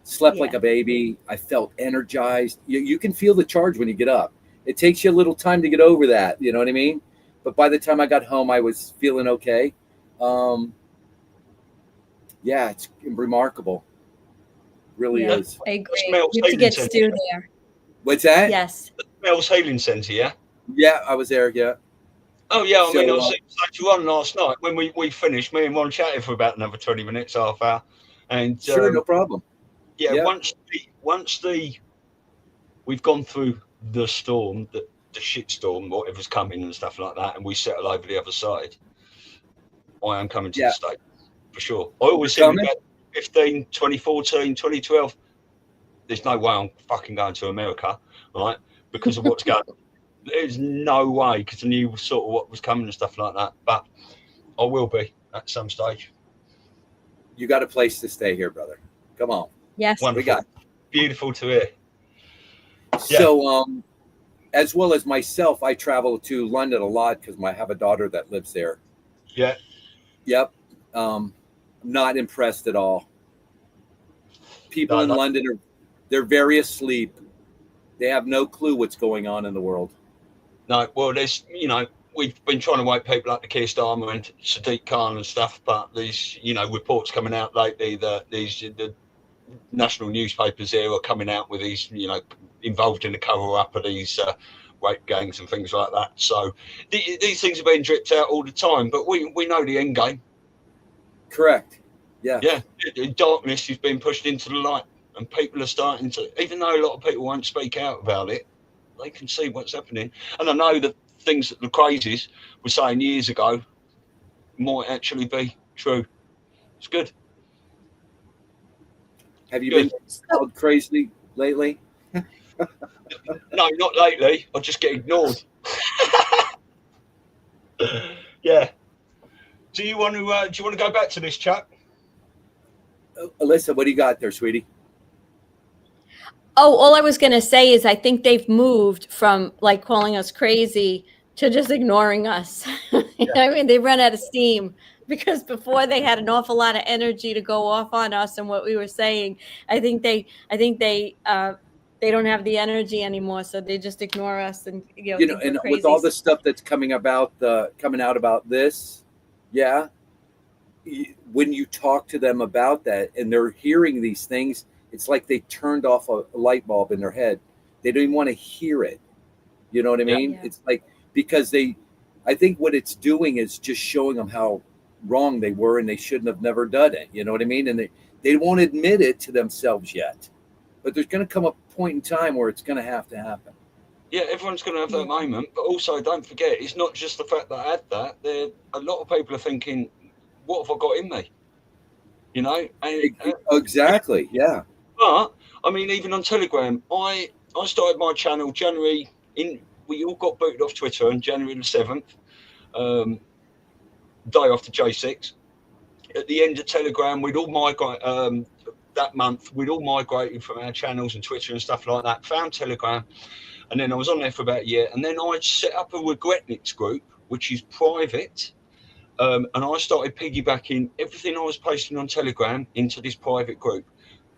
slept like a baby. I felt energized. You can feel the charge when you get up. It takes you a little time to get over that. You know what I mean? But by the time I got home, I was feeling okay. Yeah, it's remarkable. Really is. I agree. You have to get Stu there. What's that? Yes. The Smells Healing Centre, yeah? Yeah, I was there, yeah. Oh, yeah, I mean, I was saying to Ron last night, when we finished, me and Ron chatted for about another 20 minutes, half hour. And sure, no problem. Yeah, once we've gone through the storm, the shit storm, whatever's coming and stuff like that, and we settle over the other side, I am coming to the States, for sure. I always said about 2014, 2012, there's no way I'm fucking going to America, right? Because of what's going on. There's no way, because I knew sort of what was coming and stuff like that. But I will be at some stage. You got a place to stay here, brother. Come on. Yes. Wonderful. We got it. Beautiful to hear. So, as well as myself, I travel to London a lot because I have a daughter that lives there. Yeah. Yep. Not impressed at all. People in London they're very asleep. They have no clue what's going on in the world. No, well, there's, we've been trying to wake people up to Keir Starmer and Sadiq Khan and stuff, but these, reports coming out lately that the national newspapers here are coming out with these, involved in the cover-up of these rape gangs and things like that. So these things are being dripped out all the time, but we know the end game. Correct. Yeah. Yeah. Darkness is being pushed into the light, and people are starting to, even though a lot of people won't speak out about it, they can see what's happening. And I know the things that the crazies were saying years ago might actually be true. It's good. Have you been called crazy lately? No, not lately. I just get ignored. Yeah. Do you want to go back to this chat? Alyssa, what do you got there, sweetie? Oh, all I was going to say is I think they've moved from like calling us crazy to just ignoring us. I mean, they run out of steam, because before they had an awful lot of energy to go off on us and what we were saying. I think they don't have the energy anymore, so they just ignore us and and with all the stuff that's coming out about this, when you talk to them about that and they're hearing these things, it's like they turned off a light bulb in their head. They don't even want to hear it. You know what I mean? Yeah. It's like, because they I think what it's doing is just showing them how wrong they were and they shouldn't have never done it. You know what I mean? And they won't admit it to themselves yet. But there's going to come a point in time where it's going to happen. Yeah, everyone's going to have that moment. But also, don't forget, it's not just the fact that I had that. A lot of people are thinking, what have I got in me? You know? Exactly, yeah. But, I mean, even on Telegram, I started my channel January, we all got booted off Twitter on January the 7th, day after J6. At the end of Telegram, we'd all migrate, that month, we'd all migrated from our channels and Twitter and stuff like that, found Telegram, and then I was on there for about a year, and then I set up a Regretniks group, which is private, and I started piggybacking everything I was posting on Telegram into this private group.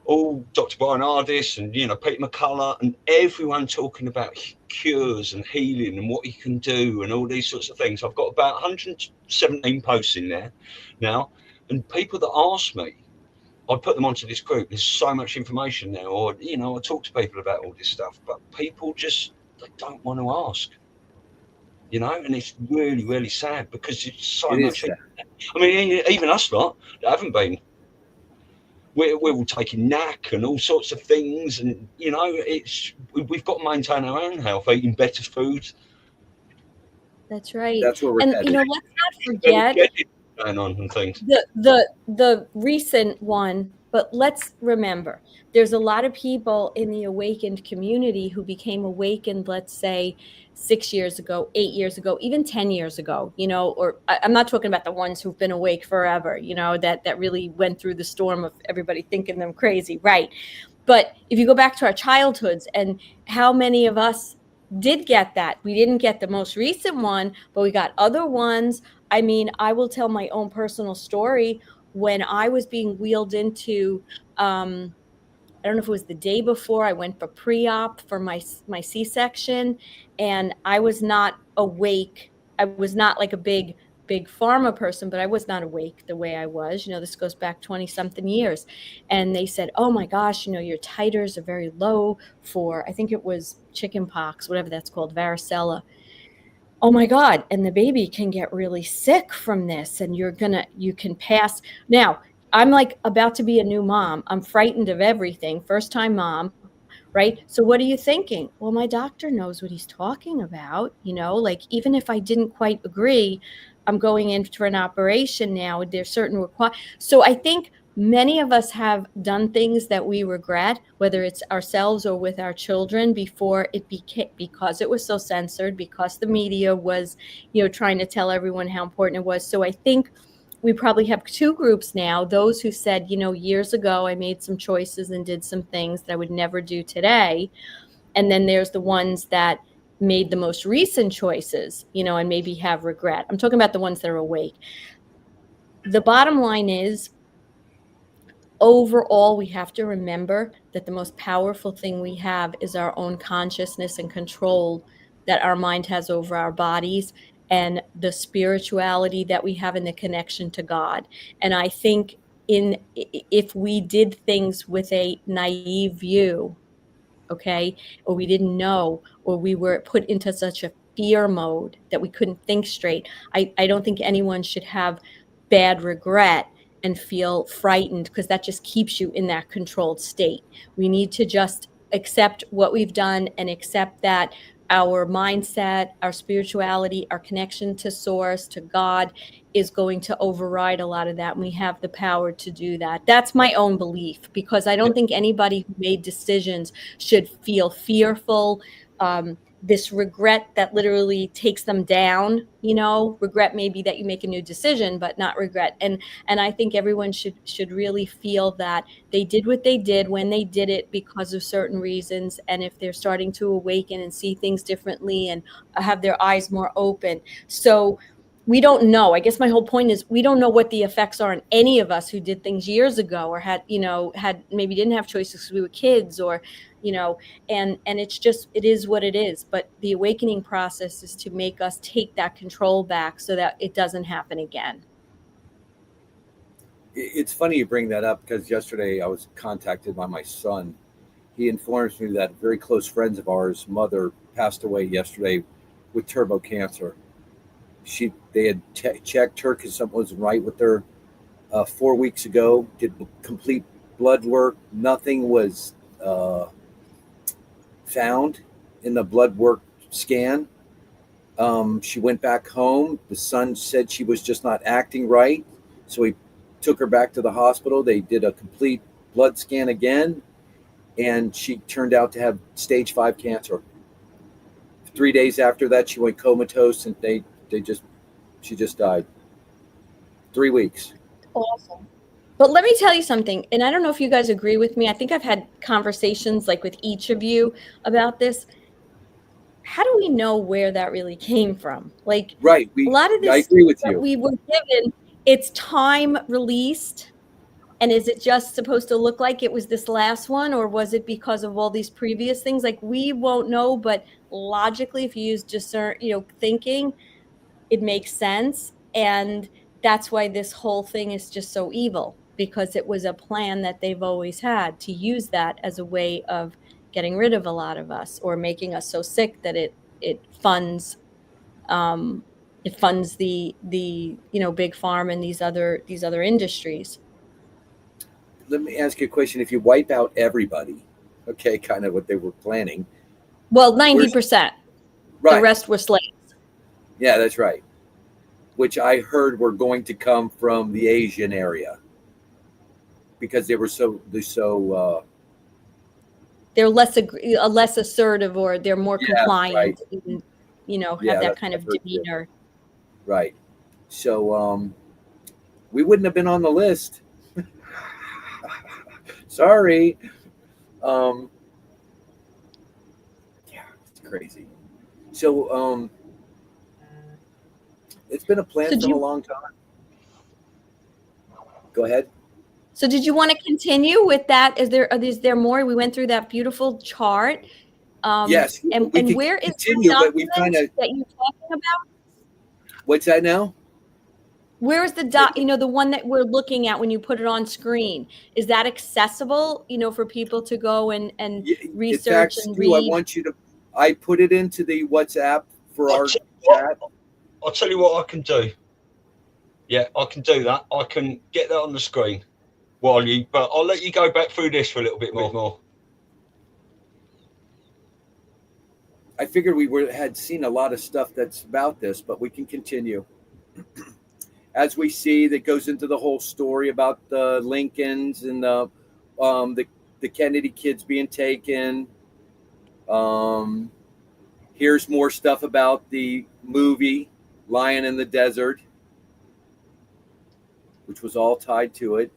All Dr. Brian Ardis and, Peter McCullough and everyone talking about cures and healing and what you can do and all these sorts of things. I've got about 117 posts in there now, and people that ask me, I put them onto this group. There's so much information there, or, I talk to people about all this stuff, but people they don't want to ask, and it's really, really sad because it's so much. I mean, even us lot that haven't been, we're all taking NAC and all sorts of things, and we've got to maintain our own health, eating better food. That's right. That's what we're and let's not forget going on and things. The recent one, but let's remember, there's a lot of people in the awakened community who became awakened, let's say 6 years ago, 8 years ago, even 10 years ago, or I'm not talking about the ones who've been awake forever, that really went through the storm of everybody thinking them crazy. Right. But if you go back to our childhoods, and how many of us did get that? We didn't get the most recent one, but we got other ones. I mean, I will tell my own personal story. When I was being wheeled into, I don't know if it was the day before, I went for pre-op for my C-section, and I was not awake. I was not like a big pharma person, but I was not awake the way I was. This goes back 20 something years. And they said, oh my gosh, your titers are very low for, I think it was chicken pox, whatever that's called, varicella. Oh my God. And the baby can get really sick from this, and you can pass. Now, I'm like about to be a new mom. I'm frightened of everything. First time mom, right? So what are you thinking? Well, my doctor knows what he's talking about. Like, even if I didn't quite agree, I'm going in for an operation now. There's certain So I think many of us have done things that we regret, whether it's ourselves or with our children, before it became, because it was so censored, because the media was, trying to tell everyone how important it was. So I think we probably have two groups now, those who said, years ago, I made some choices and did some things that I would never do today. And then there's the ones that made the most recent choices, and maybe have regret. I'm talking about the ones that are awake. The bottom line is, overall, we have to remember that the most powerful thing we have is our own consciousness and control that our mind has over our bodies, and the spirituality that we have in the connection to God. And I think if we did things with a naive view, okay, or we didn't know, or we were put into such a fear mode that we couldn't think straight, I don't think anyone should have bad regret and feel frightened, because that just keeps you in that controlled state. We need to just accept what we've done and accept that our mindset, our spirituality, our connection to source, to God, is going to override a lot of that. And we have the power to do that. That's my own belief, because I don't think anybody who made decisions should feel fearful. This regret that literally takes them down, regret maybe that you make a new decision, but not regret. And I think everyone should really feel that they did what they did when they did it because of certain reasons. And if they're starting to awaken and see things differently and have their eyes more open. So we don't know. I guess my whole point is, we don't know what the effects are on any of us who did things years ago, or had maybe didn't have choices because we were kids, or, and it's just, it is what it is. But the awakening process is to make us take that control back so that it doesn't happen again. It's funny you bring that up, because yesterday I was contacted by my son. He informs me that very close friends of ours' mother passed away yesterday with turbo cancer. They had checked her because something wasn't right with her 4 weeks ago. Did complete blood work. Nothing was found in the blood work scan. She went back home. The son said she was just not acting right, so he took her back to the hospital. They did a complete blood scan again, and she turned out to have stage 5 cancer. 3 days after that, she went comatose, and she just died. 3 weeks. Awesome. But let me tell you something, and I don't know if you guys agree with me. I think I've had conversations like with each of you about this. How do we know where that really came from? Like, right. A lot of this I agree with you. we were given, it's time released. And is it just supposed to look like it was this last one, or was it because of all these previous things? Like, we won't know, but logically, if you use thinking, it makes sense. And that's why this whole thing is just so evil, because it was a plan that they've always had to use that as a way of getting rid of a lot of us, or making us so sick that it funds the big farm and these other industries. Let me ask you a question. If you wipe out everybody, okay, kind of what they were planning. Well, 90%. Right. The rest were slaves. Yeah, that's right. Which I heard were going to come from the Asian area because they were they're less assertive, or they're more compliant, right. and, have that kind of demeanor. Right. So we wouldn't have been on the list. Sorry. Yeah, it's crazy. So it's been a plan for a long time. Go ahead. So did you want to continue with that? Is there more? We went through that beautiful chart. Yes. And where is continue, the but we kind of that you're talking about? What's that now? Where is the the one that we're looking at when you put it on screen? Is that accessible, for people to go and research and read? I put it into the WhatsApp for our chat. I'll tell you what I can do. Yeah, I can do that. I can get that on the screen but I'll let you go back through this for a little bit more. I figured had seen a lot of stuff that's about this, but we can continue. As we see, that goes into the whole story about the Lincolns and the Kennedy kids being taken. Here's more stuff about the movie Lion in the Desert, which was all tied to it.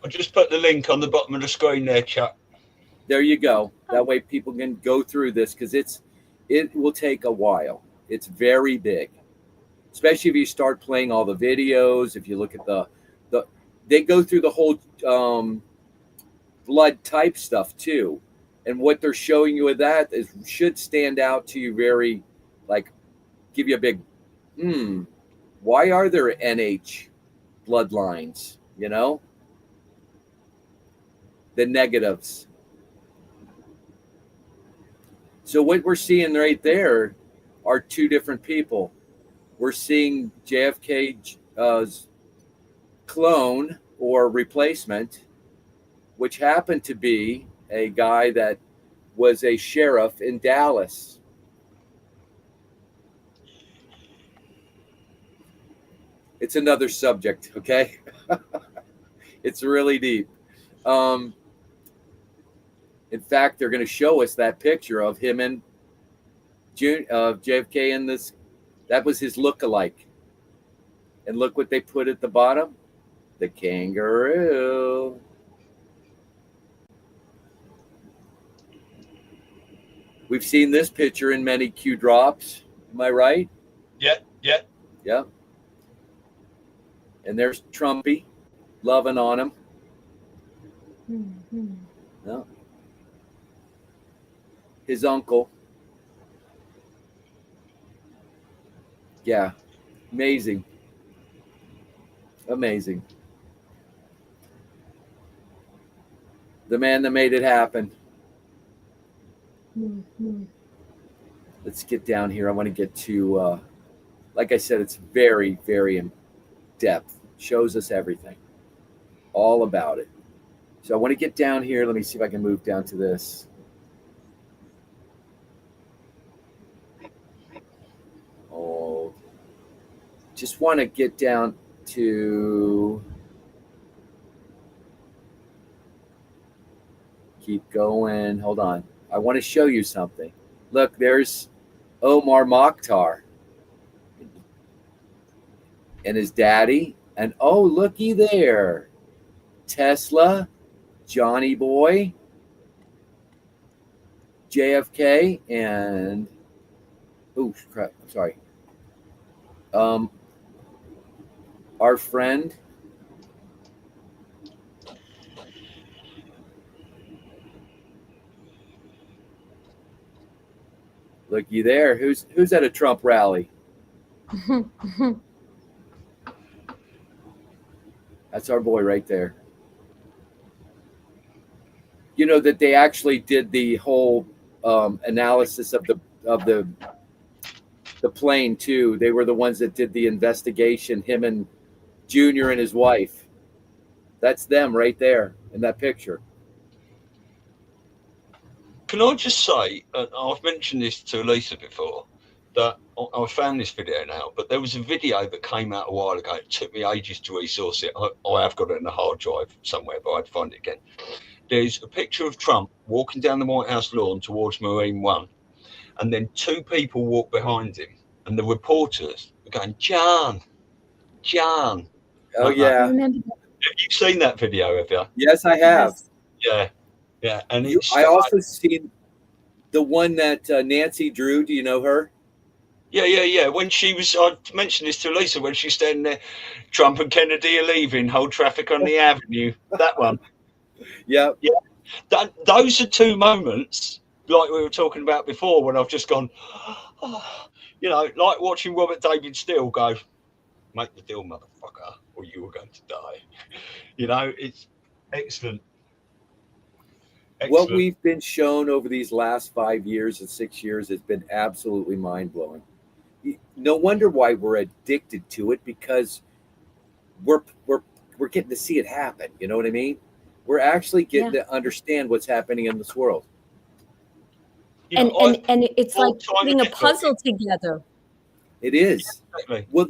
I'll just put the link on the bottom of the screen there, chat. There you go. That way people can go through this, because it will take a while. It's very big, especially if you start playing all the videos. If you look at they go through the whole blood type stuff too, and what they're showing you with that should stand out to you very, give you a big, why are there NH bloodlines? The negatives. So what we're seeing right there are two different people. We're seeing JFK's clone or replacement, which happened to be a guy that was a sheriff in Dallas. It's another subject, okay? It's really deep. In fact, they're going to show us that picture of him and JFK in this. That was his look-alike. And look what they put at the bottom. The kangaroo. We've seen this picture in many Q drops. Am I right? Yeah. And there's Trumpy loving on him. Mm-hmm. No. His uncle. Yeah. Amazing. The man that made it happen. Mm-hmm. let's get down here. I want to get to, like I said, it's very, very in depth. Shows us everything, all about it. So I want to get down here. Let me see if I can move down to this. Oh, just want to get down to, keep going. Hold on. I want to show you something. Look, there's Omar Mokhtar and his daddy. And oh, looky there. Tesla, Johnny Boy, JFK, and oh crap, I'm sorry. Our friend. Looky there. Who's at a Trump rally? That's our boy right there. You know that they actually did the whole analysis of the plane too. They were the ones that did the investigation. Him and Junior and his wife. That's them right there in that picture. Can I just say, I've mentioned this to Elisa before, that I found this video now, but there was a video that came out a while ago. It took me ages to resource it. I have got it in a hard drive somewhere, but I'd find it again. There's a picture of Trump walking down the White House lawn towards Marine One, and then two people walk behind him, and the reporters are going, John. Oh, yeah. Have you seen that video, have you? Yes, I have. Yeah. And I also seen the one that Nancy Drew. Do you know her? Yeah. When she was, I mentioned this to Lisa, when she's standing there, Trump and Kennedy are leaving, hold traffic on the avenue. That one. Yeah. Those are two moments, like we were talking about before, when I've just gone, like watching Robert David Steele go, make the deal, motherfucker, or you were going to die. It's excellent. What we've been shown over these last 5 years and 6 years has been absolutely mind-blowing. No wonder why we're addicted to it, because we're getting to see it happen. You know what I mean? We're actually getting to understand what's happening in this world. And it's like putting a puzzle together. It is. Exactly. Well,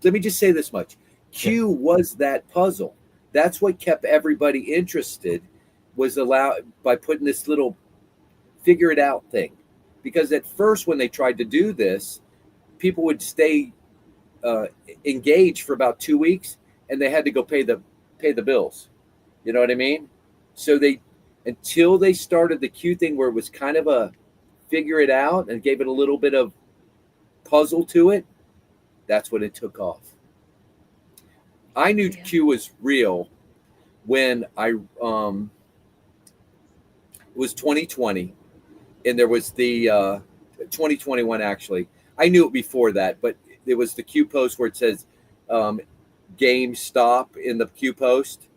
let me just say this much. Q was that puzzle. That's what kept everybody interested, was allowed by putting this little figure it out thing. Because at first, when they tried to do this, people would stay engaged for about 2 weeks, and they had to go pay the bills. You know what I mean? So until they started the Q thing, where it was kind of a figure it out and gave it a little bit of puzzle to it, that's when it took off. I knew Q was real when it was 2020, and there was the 2021 actually. I knew it before that, but there was the Q post where it says game stop in the Q post,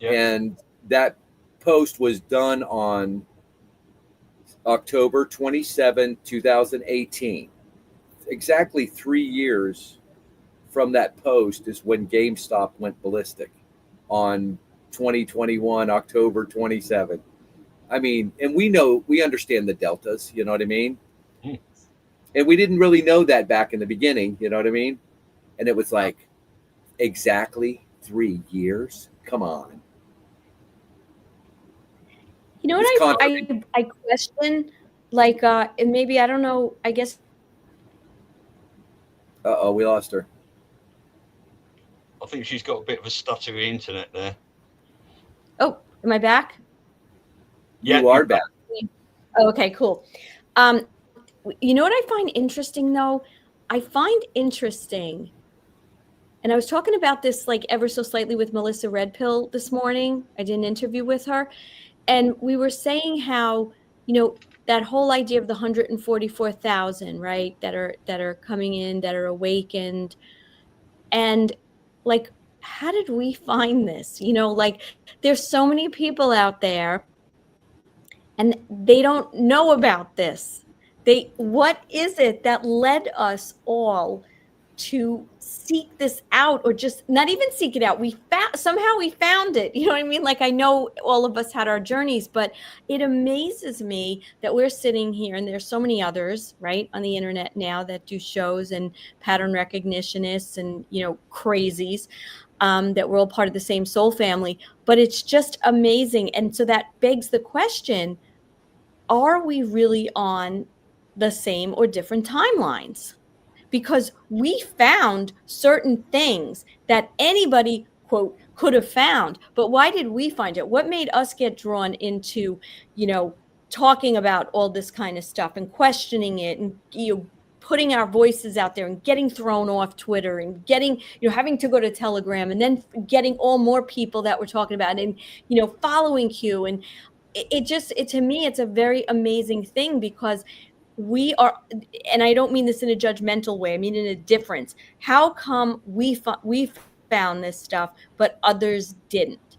and that post was done on October 27, 2018. Exactly 3 years from that post is when GameStop went ballistic on 2021, October 27. I mean, and we understand the deltas, you know what I mean? And we didn't really know that back in the beginning, you know what I mean? And it was like, exactly 3 years? Come on. You know what I question? Like, and maybe, I don't know, I guess. Uh-oh, we lost her. I think she's got a bit of a stuttery internet there. Oh, am I back? Yeah, you are back. Oh, okay, cool. You know what I find interesting, though? I find interesting, and I was talking about this like ever so slightly with Melissa Redpill this morning. I did an interview with her, and we were saying how, that whole idea of the 144,000, right, that are coming in, that are awakened, and like, how did we find this? Like, there's so many people out there, and they don't know about this. What is it that led us all to seek this out, or just not even seek it out? Somehow we found it. You know what I mean? Like, I know all of us had our journeys, but it amazes me that we're sitting here, and there's so many others, right, on the internet now that do shows and pattern recognitionist and, crazies, that we're all part of the same soul family. But it's just amazing. And so that begs the question, are we really on the same or different timelines? Because we found certain things that anybody, quote, could have found. But why did we find it? What made us get drawn into, talking about all this kind of stuff and questioning it, and, putting our voices out there and getting thrown off Twitter and getting, having to go to Telegram, and then getting all more people that we're talking about, and, following Q. And to me, it's a very amazing thing, because we are, and I don't mean this in a judgmental way, I mean in a difference. How come we found this stuff, but others didn't?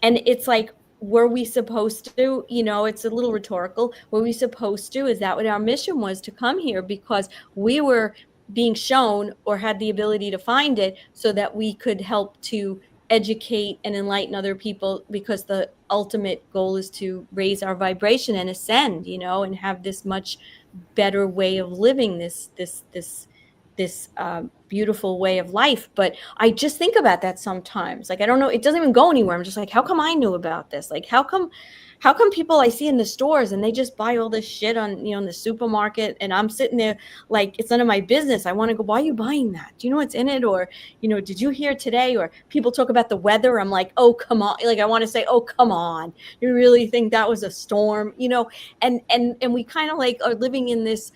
And it's like, were we supposed to? It's a little rhetorical. Were we supposed to? Is that what our mission was, to come here because we were being shown or had the ability to find it, so that we could help to educate and enlighten other people, because the ultimate goal is to raise our vibration and ascend, and have this much better way of living, this beautiful way of life. But I just think about that sometimes. Like, I don't know, it doesn't even go anywhere. I'm just like, how come I knew about this? Like, how come people I see in the stores and they just buy all this shit on, in the supermarket, and I'm sitting there like, it's none of my business. I want to go, why are you buying that? Do you know what's in it? Or, did you hear today? Or people talk about the weather. I'm like, oh, come on. Like, I want to say, oh, come on. You really think that was a storm? And we kind of like are living in this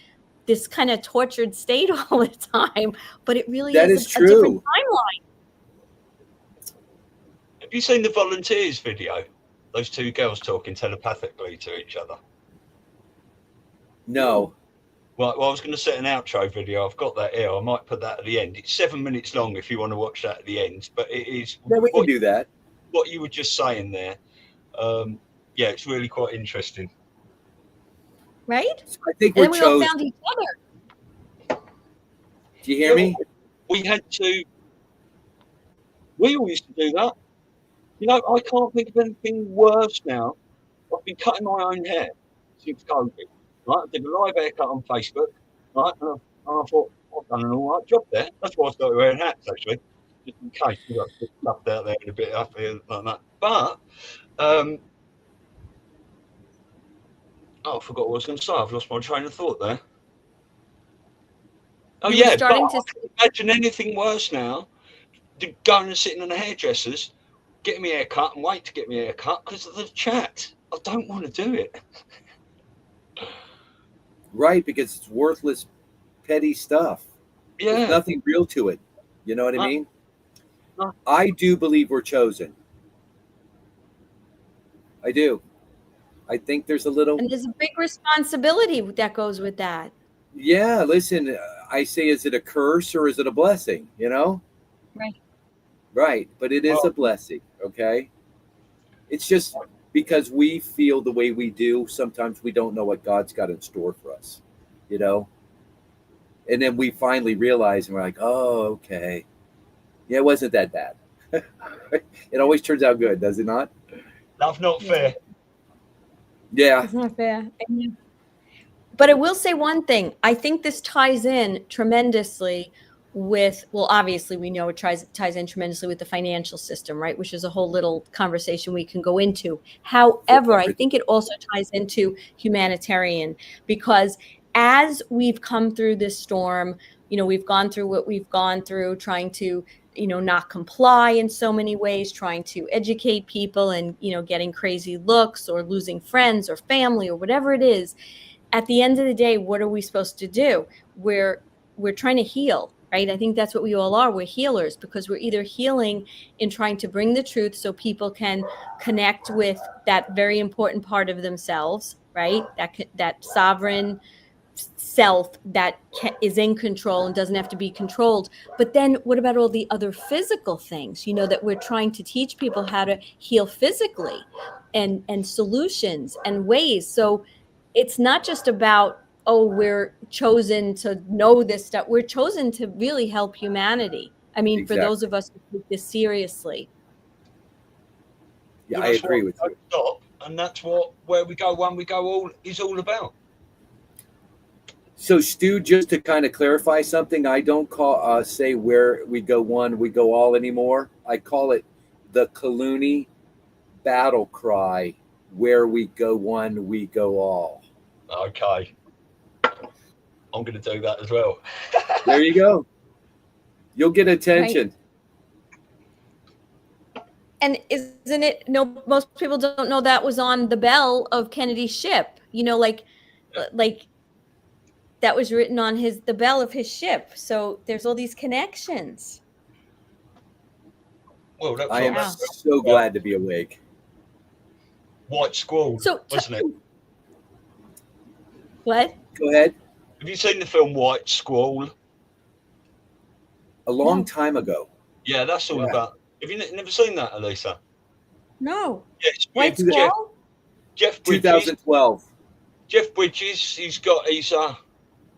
kind of tortured state all the time, but it really is a different timeline. Have you seen the volunteers video? Those two girls talking telepathically to each other? No. Well, I was going to set an outro video. I've got that here. I might put that at the end. It's 7 minutes long if you want to watch that at the end. But it is. Yeah, we can do that. What you were just saying there. Yeah, it's really quite interesting. Right? I think and then we all found each other. Do you hear me? We all used to do that. I can't think of anything worse now. I've been cutting my own hair since COVID. Right? I did a live haircut on Facebook. Right? And I thought, I've done an all right job there. That's why I started wearing hats, actually. Just in case you got stuff out there and a bit up here like that. But, I forgot what I was going to say. I've lost my train of thought there. Oh, yeah. But I can't imagine anything worse now than going and sitting in the hairdressers, getting me a haircut and wait to get me a haircut because of the chat. I don't want to do it. Right, because it's worthless, petty stuff. Yeah. There's nothing real to it. You know what I mean? No. I do believe we're chosen. I do. I think there's a little... And there's a big responsibility that goes with that. Yeah, listen, I say, is it a curse or is it a blessing, Right. Right, but it is a blessing, okay? It's just because we feel the way we do, sometimes we don't know what God's got in store for us, And then we finally realize, and we're like, oh, okay. Yeah, it wasn't that bad. It always turns out good, does it not? Love not fair. Yeah. It's not fair. But I will say one thing. I think this ties in tremendously with, well, obviously we know it ties in tremendously with the financial system, right? Which is a whole little conversation we can go into. However, I think it also ties into humanitarian, because as we've come through this storm, we've gone through what we've gone through, trying to, not comply in so many ways, trying to educate people and, getting crazy looks or losing friends or family or whatever it is. At the end of the day, what are we supposed to do? We're trying to heal, right? I think that's what we all are. We're healers, because we're either healing in trying to bring the truth so people can connect with that very important part of themselves, right? That sovereign self that is in control and doesn't have to be controlled. But then what about all the other physical things, that we're trying to teach people how to heal physically, and solutions and ways. So it's not just about oh, we're chosen to know this stuff. We're chosen to really help humanity. I mean, for those of us who take this seriously. Yeah, I agree with you. Stop, and that's where we go one, we go all is all about. So, Stu, just to kind of clarify something, I don't call say where we go one, we go all anymore. I call it the Kahlooni battle cry, where we go one, we go all. Okay. I'm going to do that as well. There you go. You'll get attention. Right. And isn't it, no, most people don't know that was on the bell of Kennedy's ship, you know, like that was written on the bell of his ship. So there's all these connections. Well, I am so glad to be awake. White Squall, wasn't it? What? Go ahead. Have you seen the film White Squall? A long time ago. Yeah, that's all about. Have you never seen that, Elisa? No. Yes. White Squall? Jeff Bridges. 2012. Jeff Bridges, he's a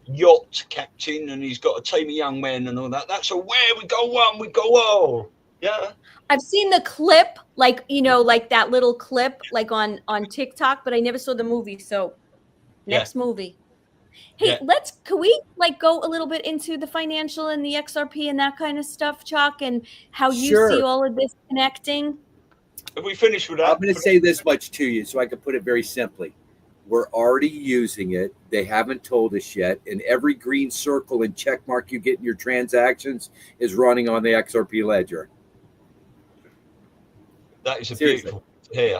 yacht captain and he's got a team of young men and all that. That's where we go one, we go all. Yeah. I've seen the clip, like, you know, like that little clip, like on TikTok, but I never saw the movie. So next movie. Hey, can we like go a little bit into the financial and the XRP and that kind of stuff, Chuck, and how you see all of this connecting? Have we finished with that? I'm going to say this much to you so I can put it very simply. We're already using it. They haven't told us yet. And every green circle and check mark you get in your transactions is running on the XRP ledger. That is beautiful to hear.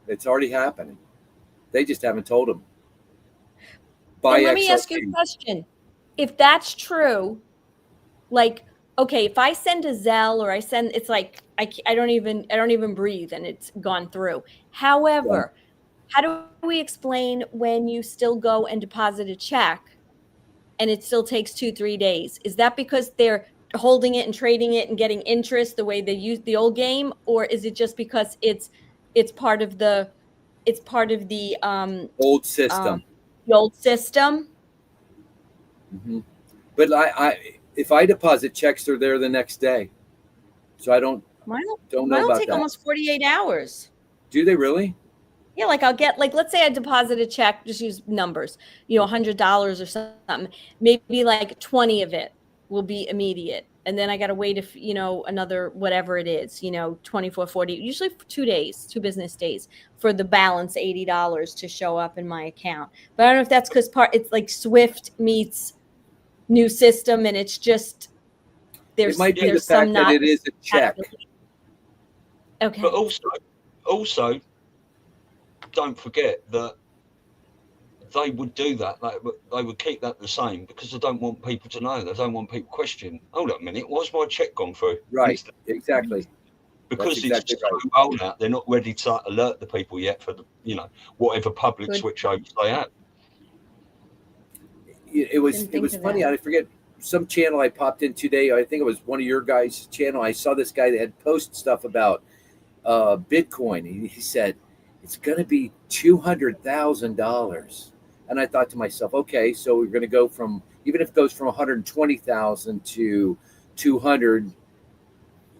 It's already happening. They just haven't told them. Let me ask you a question. If that's true, like, okay, if I send a Zelle or it's like I don't even breathe and it's gone through. However, how do we explain when you still go and deposit a check and it still takes 2-3 days? Is that because they're holding it and trading it and getting interest the way they used the old game, or is it just because it's part of the old system? The old system. Mm-hmm. But I if I deposit checks, they're there the next day. So I don't know about that. Mine take almost 48 hours. Do they really? Yeah, like I'll get, like, let's say I deposit a check, just use numbers, you know, $100 or something. Maybe like 20 of it will be immediate. And then I got to wait another, whatever it is, 24, 40, usually 2 business days for the balance $80 to show up in my account. But I don't know if that's because it's like Swift meets new system and it's just, it might be the fact that it is a check. Okay. But also, don't forget that they would do that. They would keep that the same because they don't want people to know. They don't want people to question. Hold on a minute, why's my check gone through? Right, exactly. Because it's so old out, they're not ready to alert the people yet for whatever public switchovers they have. It was funny. I forget some channel I popped in today. I think it was one of your guys' channel. I saw this guy that had posted stuff about Bitcoin. He said it's going to be $200,000, and I thought to myself, okay, so we're going to go from, even if it goes from 120,000 to 200,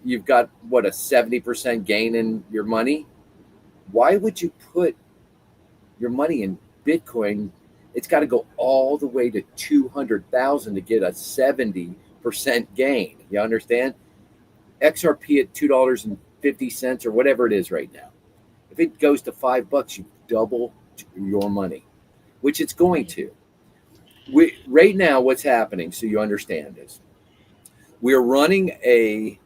you've got what, a 70% gain in your money. Why would you put your money in Bitcoin? It's got to go all the way to 200,000 to get a 70% gain. You understand? XRP at $2.50 or whatever it is right now. If it goes to $5, you double your money, which it's going to. Right now, what's happening, so you understand, is we're running a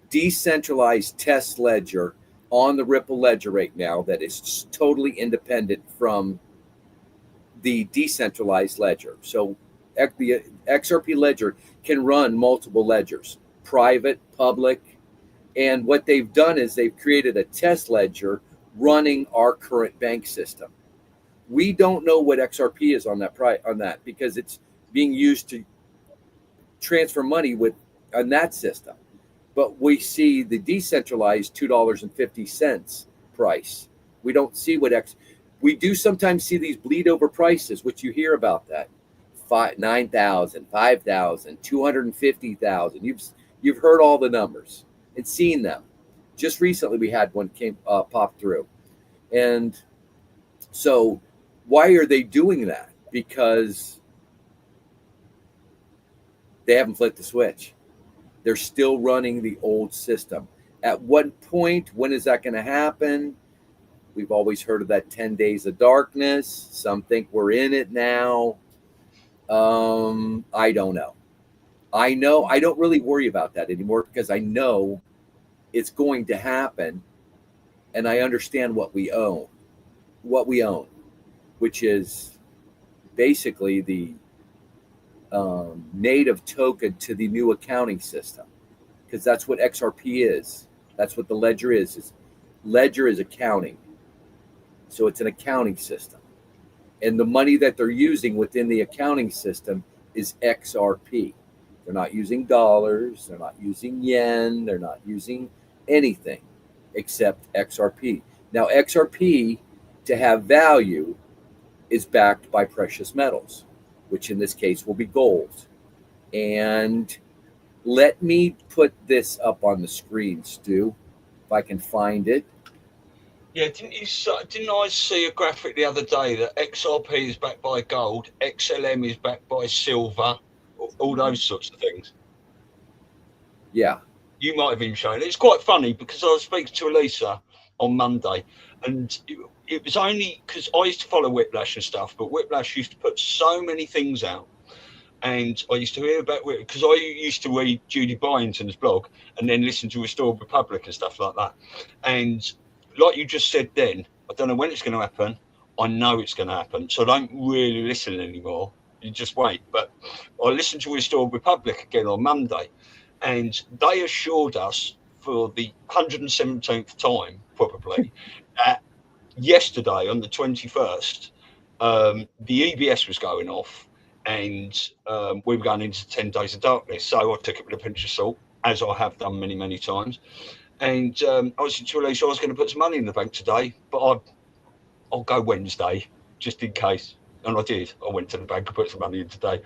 decentralized test ledger on the Ripple ledger right now that is totally independent from the decentralized ledger. So the XRP ledger can run multiple ledgers, private, public. And what they've done is they've created a test ledger running our current bank system. We don't know what XRP is on that because it's being used to transfer money on that system. But we see the decentralized $2.50 price. We don't see We do sometimes see these bleed over prices, which you hear about that. 9,000, 5,000, 250,000. You've heard all the numbers and seen them. Just recently we had one pop through. And so why are they doing that? Because they haven't flipped the switch. They're still running the old system. At what point, when is that going to happen? We've always heard of that 10 days of darkness. Some think we're in it now. I don't know. I don't really worry about that anymore because I know it's going to happen, and I understand what we own, which is basically the native token to the new accounting system, because that's what XRP is. That's what the ledger is. Ledger is accounting. So it's an accounting system. And the money that they're using within the accounting system is XRP. They're not using dollars. They're not using yen. They're not using anything except XRP. Now, XRP, to have value, is backed by precious metals, which in this case will be gold. And let me put this up on the screen, Stu, if I can find it. Yeah, didn't I see a graphic the other day that XRP is backed by gold, XLM is backed by silver, all those sorts of things? Yeah. You might have been showing it. It's quite funny because I was speaking to Elisa on Monday, and it was only because I used to follow Whiplash and stuff, but Whiplash used to put so many things out, and I used to hear about it because I used to read Judy Byington's blog and then listen to Restored Republic and stuff like that. And like you just said then, I don't know when it's going to happen. I know it's going to happen, so I don't really listen anymore. You just wait. But I listened to Restored Republic again on Monday, and they assured us for the 117th time, probably, that yesterday on the 21st, the EBS was going off, and we were going into 10 days of darkness. So I took it with a pinch of salt, as I have done many, many times. And I was to release, I was going to put some money in the bank today, but I'll go Wednesday just in case. And I did. I went to the bank and put some money in today.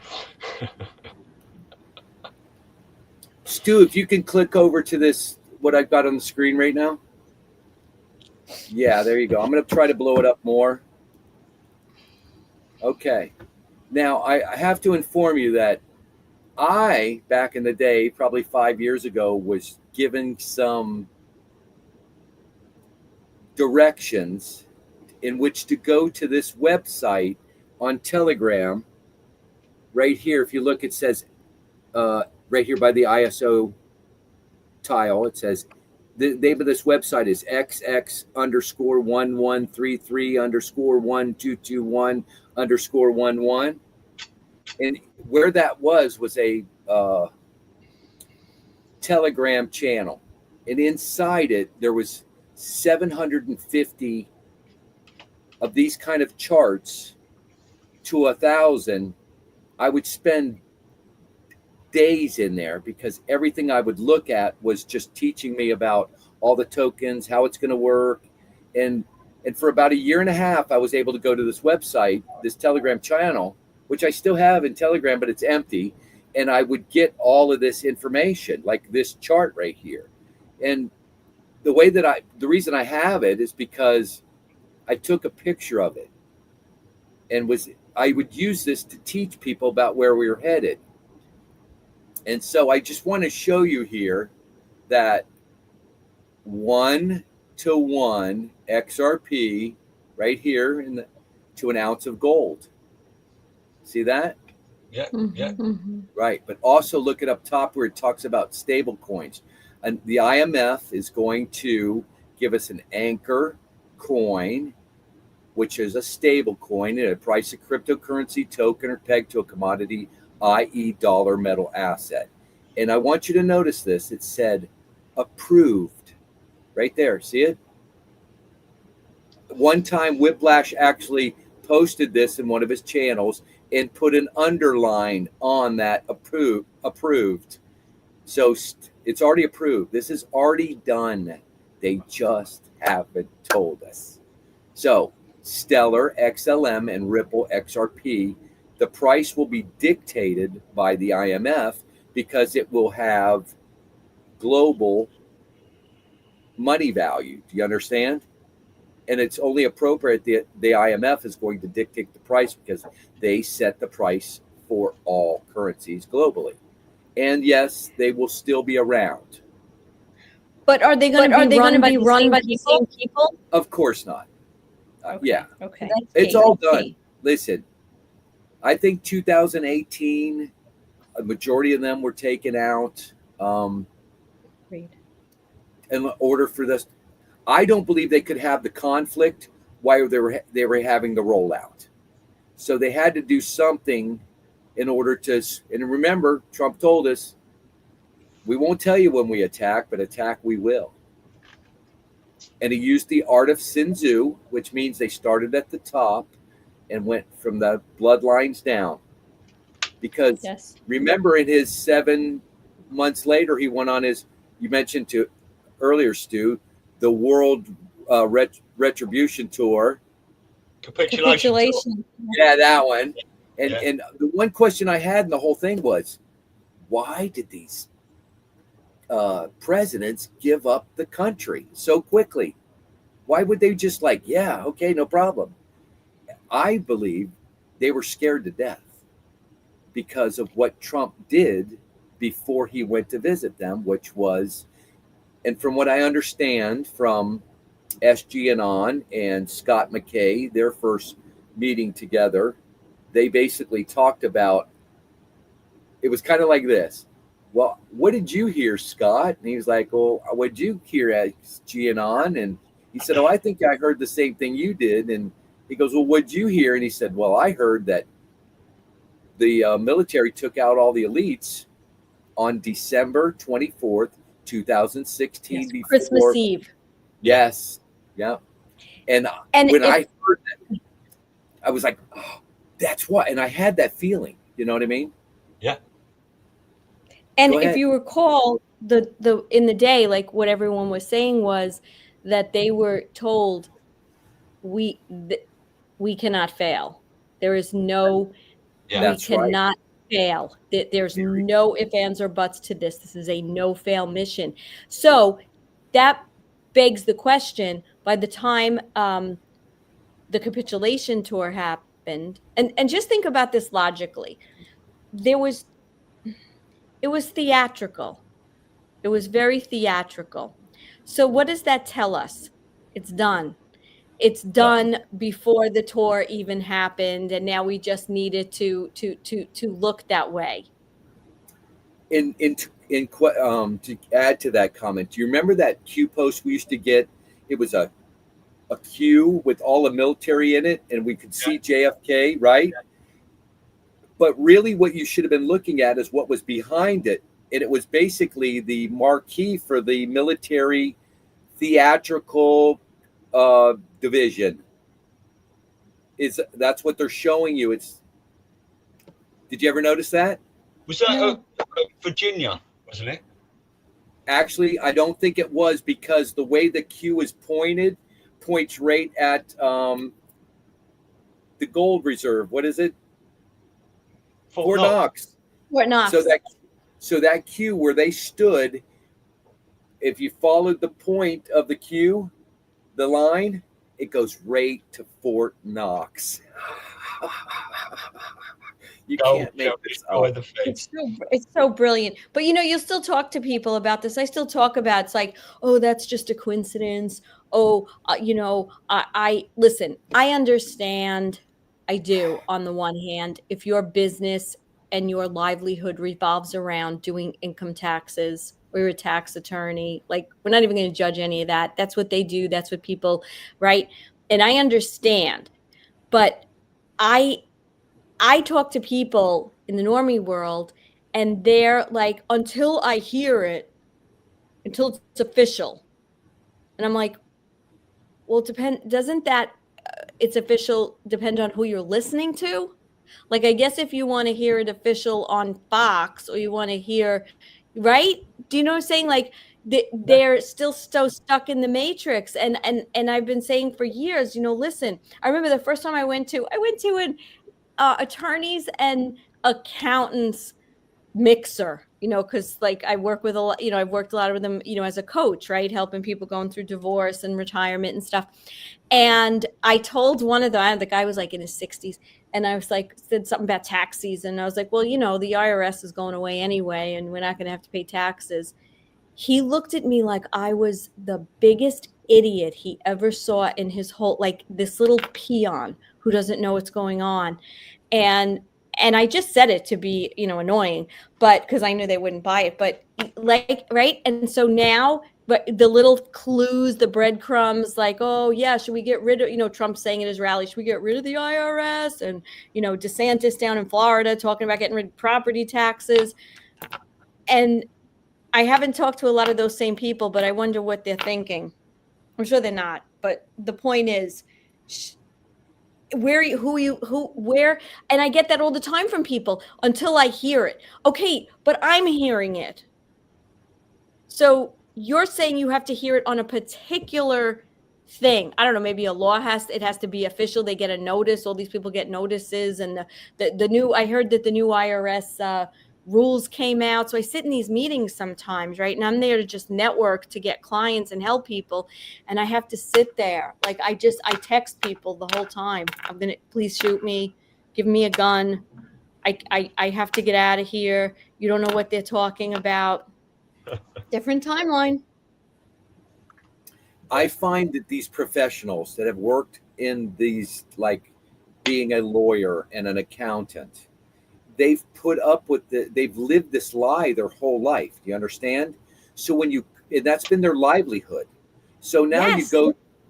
Stu, if you can click over to this, what I've got on the screen right now. Yeah, there you go. I'm going to try to blow it up more. Okay. Now, I have to inform you that I, back in the day, probably 5 years ago, was given some directions in which to go to this website on Telegram. Right here, if you look, it says, right here by the ISO tile, it says, the name of this website is XX_1133_1221_11. And where that was a Telegram channel. And inside it, there was 750 of these kind of charts to 1,000. I would spend days in there because everything I would look at was just teaching me about all the tokens, how it's going to work. And for about a year and a half, I was able to go to this website, this Telegram channel, which I still have in Telegram, but it's empty. And I would get all of this information, like this chart right here. And the reason I have it is because I took a picture of it and I would use this to teach people about where we were headed. And so I just want to show you here that 1-to-1 XRP right here to an ounce of gold. See that? Yeah, yeah. Right. But also look it up top where it talks about stable coins. And the IMF is going to give us an anchor coin, which is a stable coin at a price of cryptocurrency token or pegged to a commodity, i.e. dollar metal asset. And I want you to notice this. It said approved right there. See it? One time Whiplash actually posted this in one of his channels and put an underline on that approved. So it's already approved. This is already done. They just haven't told us. So Stellar, XLM, and Ripple, XRP, the price will be dictated by the IMF because it will have global money value. Do you understand? And it's only appropriate that the IMF is going to dictate the price because they set the price for all currencies globally. And yes, they will still be around. But are they going to be run by the same people? Of course not. Okay. Yeah. Okay. It's all done. Listen, I think 2018, a majority of them were taken out in order for this. I don't believe they could have the conflict while they were having the rollout. So they had to do something in order to, and remember, Trump told us, we won't tell you when we attack, but attack we will. And he used the art of Sun Tzu, which means they started at the top and went from the bloodlines down. Because remember, in his 7 months later, he went on his, you mentioned to earlier, Stu, the World Retribution Tour. Capitulation. Yeah, that one. And the one question I had in the whole thing was, why did these presidents give up the country so quickly? Why would they just like, yeah, okay, no problem? I believe they were scared to death because of what Trump did before he went to visit them, which was, and from what I understand from SG and Scott McKay, their first meeting together, they basically talked about, it was kind of like this. Well, what did you hear, Scott? And he was like, well, what did you hear at SG? And he said, oh, I think I heard the same thing you did. And he goes, well, what did you hear? And he said, well, I heard that the military took out all the elites on December 24th, 2016. Yes, before Christmas Eve. Yes. Yeah. And when I heard that, I was like, oh, that's what. And I had that feeling. You know what I mean? Yeah. And if you recall, the in the day, like what everyone was saying was that they were told we cannot fail. There is no, we cannot fail. There's no ifs, ands, or buts to this. This is a no-fail mission. So that begs the question, by the time the capitulation tour happened, and just think about this logically, it was theatrical. It was very theatrical. So what does that tell us? It's done. It's done before the tour even happened, and now we just needed to look that way. To add to that comment, do you remember that Q post we used to get? It was a Q with all the military in it, and we could see JFK, right? But really what you should have been looking at is what was behind it. And it was basically the marquee for the military theatrical division. That's what they're showing you. Did you ever notice that? Was that Virginia, wasn't it? Actually, I don't think it was, because the way the Q is points right at the gold reserve. What is it? Fort Knox. Fort Knox. So that Q where they stood, if you followed the point of the Q, the line, it goes right to Fort Knox. You can't make this up. It's so brilliant. But you'll still talk to people about this. I still talk about, it's like, oh, that's just a coincidence. Oh, I listen, I understand. I do. On the one hand, if your business and your livelihood revolves around doing income taxes, or you're a tax attorney, like, we're not even going to judge any of that. That's what they do. That's what people, right? And I understand, but I talk to people in the normie world, and they're like, until I hear it, until it's official. And I'm like, well, doesn't that it's official depend on who you're listening to? Like, I guess if you want to hear it official on Fox, or you want to hear, right? Do you know what I'm saying? Like, they're still so stuck in the matrix. And I've been saying for years, listen, I remember the first time I went to an attorneys and accountants mixer, because like I work with a lot, I've worked a lot with them, as a coach, right? Helping people going through divorce and retirement and stuff. And I told one of the guy was like in his 60s, and I was like, said something about tax season. I was like, well, the IRS is going away anyway, and we're not going to have to pay taxes. He looked at me like I was the biggest idiot he ever saw in his whole, like this little peon who doesn't know what's going on. And I just said it to be, annoying, but because I knew they wouldn't buy it, but like, right. And so now, but the little clues, the breadcrumbs, like, oh yeah, should we get rid of, Trump saying at his rally, should we get rid of the IRS? And, DeSantis down in Florida talking about getting rid of property taxes. And I haven't talked to a lot of those same people, but I wonder what they're thinking. I'm sure they're not, but the point is, where, and I get that all the time from people until I hear it. Okay, but I'm hearing it. So you're saying you have to hear it on a particular thing. I don't know, maybe a law has to be official. They get a notice. All these people get notices. And the new, I heard that the new IRS rules came out. So I sit in these meetings sometimes, right? And I'm there to just network, to get clients and help people. And I have to sit there. Like I text people the whole time. Please shoot me, give me a gun. I have to get out of here. You don't know what they're talking about. Different timeline. I find that these professionals that have worked in these, like being a lawyer and an accountant, they've put up with they've lived this lie their whole life. Do you understand? So that's been their livelihood. So now yes.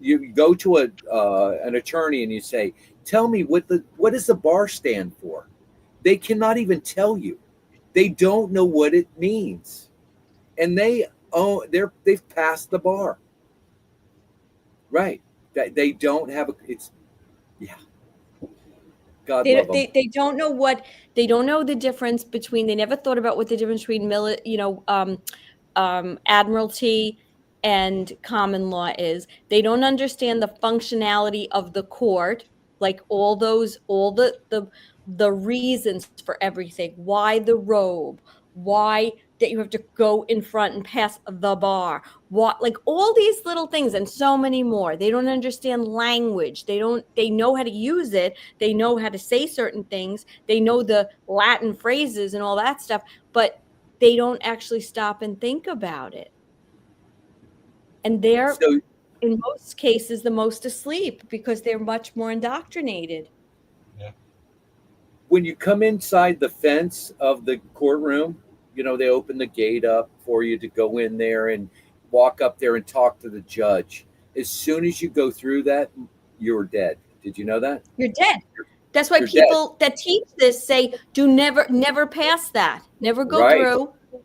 you go to an attorney and you say, tell me what does the bar stand for? They cannot even tell you. They don't know what it means. And they've passed the bar. Right. They don't have God love them. They don't know the difference between, they never thought about what the difference between admiralty and common law is. They don't understand the functionality of the court, like all the reasons for everything, why the robe, why that you have to go in front and pass the bar, what, like all these little things and so many more. They don't understand language. They know how to use it. They know how to say certain things. They know the Latin phrases and all that stuff, but they don't actually stop and think about it. And they're, in most cases, the most asleep because they're much more indoctrinated. Yeah. When you come inside the fence of the courtroom, they open the gate up for you to go in there and walk up there and talk to the judge. As soon as you go through that, you're dead. Did you know that? You're dead. That's why people that teach this say, do never pass that. Never go through.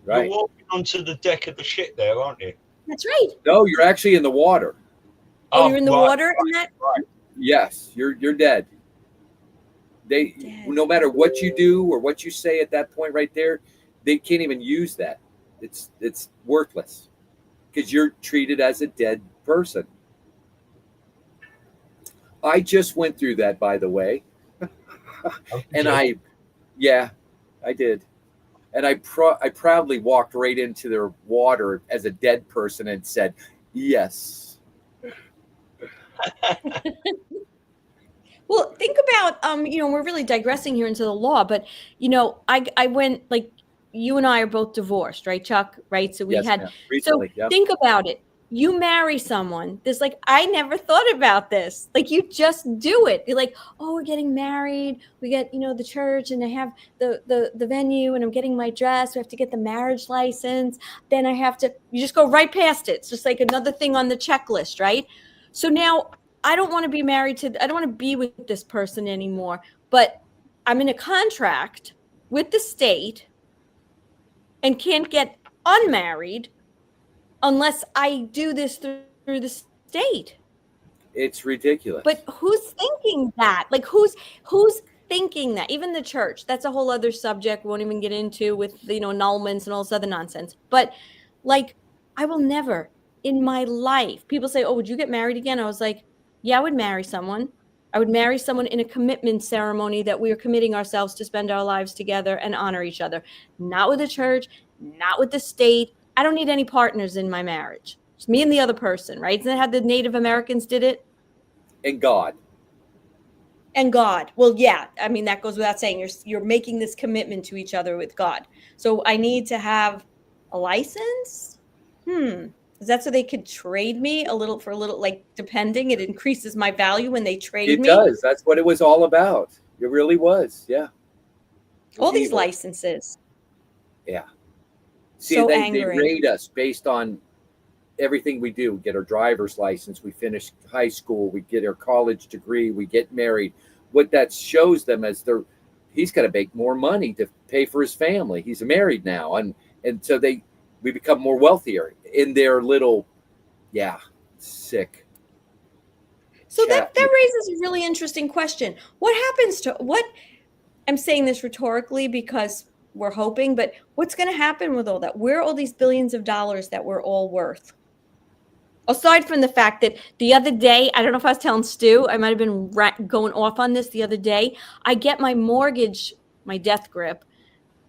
Right. You're walking onto the deck of the ship there, aren't you? That's right. No, you're actually in the water. Oh, you're in the water in that? Right. Yes, you're dead. No matter what you do or what you say at that point right there, they can't even use that. It's worthless because you're treated as a dead person. I just went through that, by the way. And I did. And I proudly walked right into their water as a dead person and said, yes. Well, think about, we're really digressing here into the law, but, I went, like, you and I are both divorced, right, Chuck? Right. So recently, think about it. You marry someone. There's like, I never thought about this. Like, you just do it. You're like, oh, we're getting married. We get, the church, and I have the venue, and I'm getting my dress. We have to get the marriage license. Then you just go right past it. It's just like another thing on the checklist, right? So now I don't want to be married I don't want to be with this person anymore, but I'm in a contract with the state and can't get unmarried unless I do this through the state. It's ridiculous. But who's thinking that? Like, who's thinking that? Even the church. That's a whole other subject we won't even get into with, annulments and all this other nonsense. But, like, I will never in my life. People say, oh, would you get married again? I was like, yeah, I would marry someone. I would marry someone in a commitment ceremony that we are committing ourselves to spend our lives together and honor each other. Not with the church, not with the state. I don't need any partners in my marriage. It's me and the other person, right? Isn't that how the Native Americans did it? And God. And God. Well, yeah. I mean, that goes without saying. You're making this commitment to each other with God. So I need to have a license. Is that so they could trade me a little, like, depending? It increases my value when they trade me. It does. That's what it was all about. It really was. Yeah. All these licenses. Yeah. See, So they angering. rate us based on everything we do. We get our driver's license, we finish high school, we get our college degree, we get married. What that shows them is he's got to make more money to pay for his family. He's married now, and so we become more wealthier in their little, sick. So that raises a really interesting question. What happens to I'm saying this rhetorically because we're hoping, but what's going to happen with all that? Where are all these billions of dollars that we're all worth? Aside from the fact that the other day, I don't know if I was telling Stu, I might have been going off on this the other day. I get my mortgage, my death grip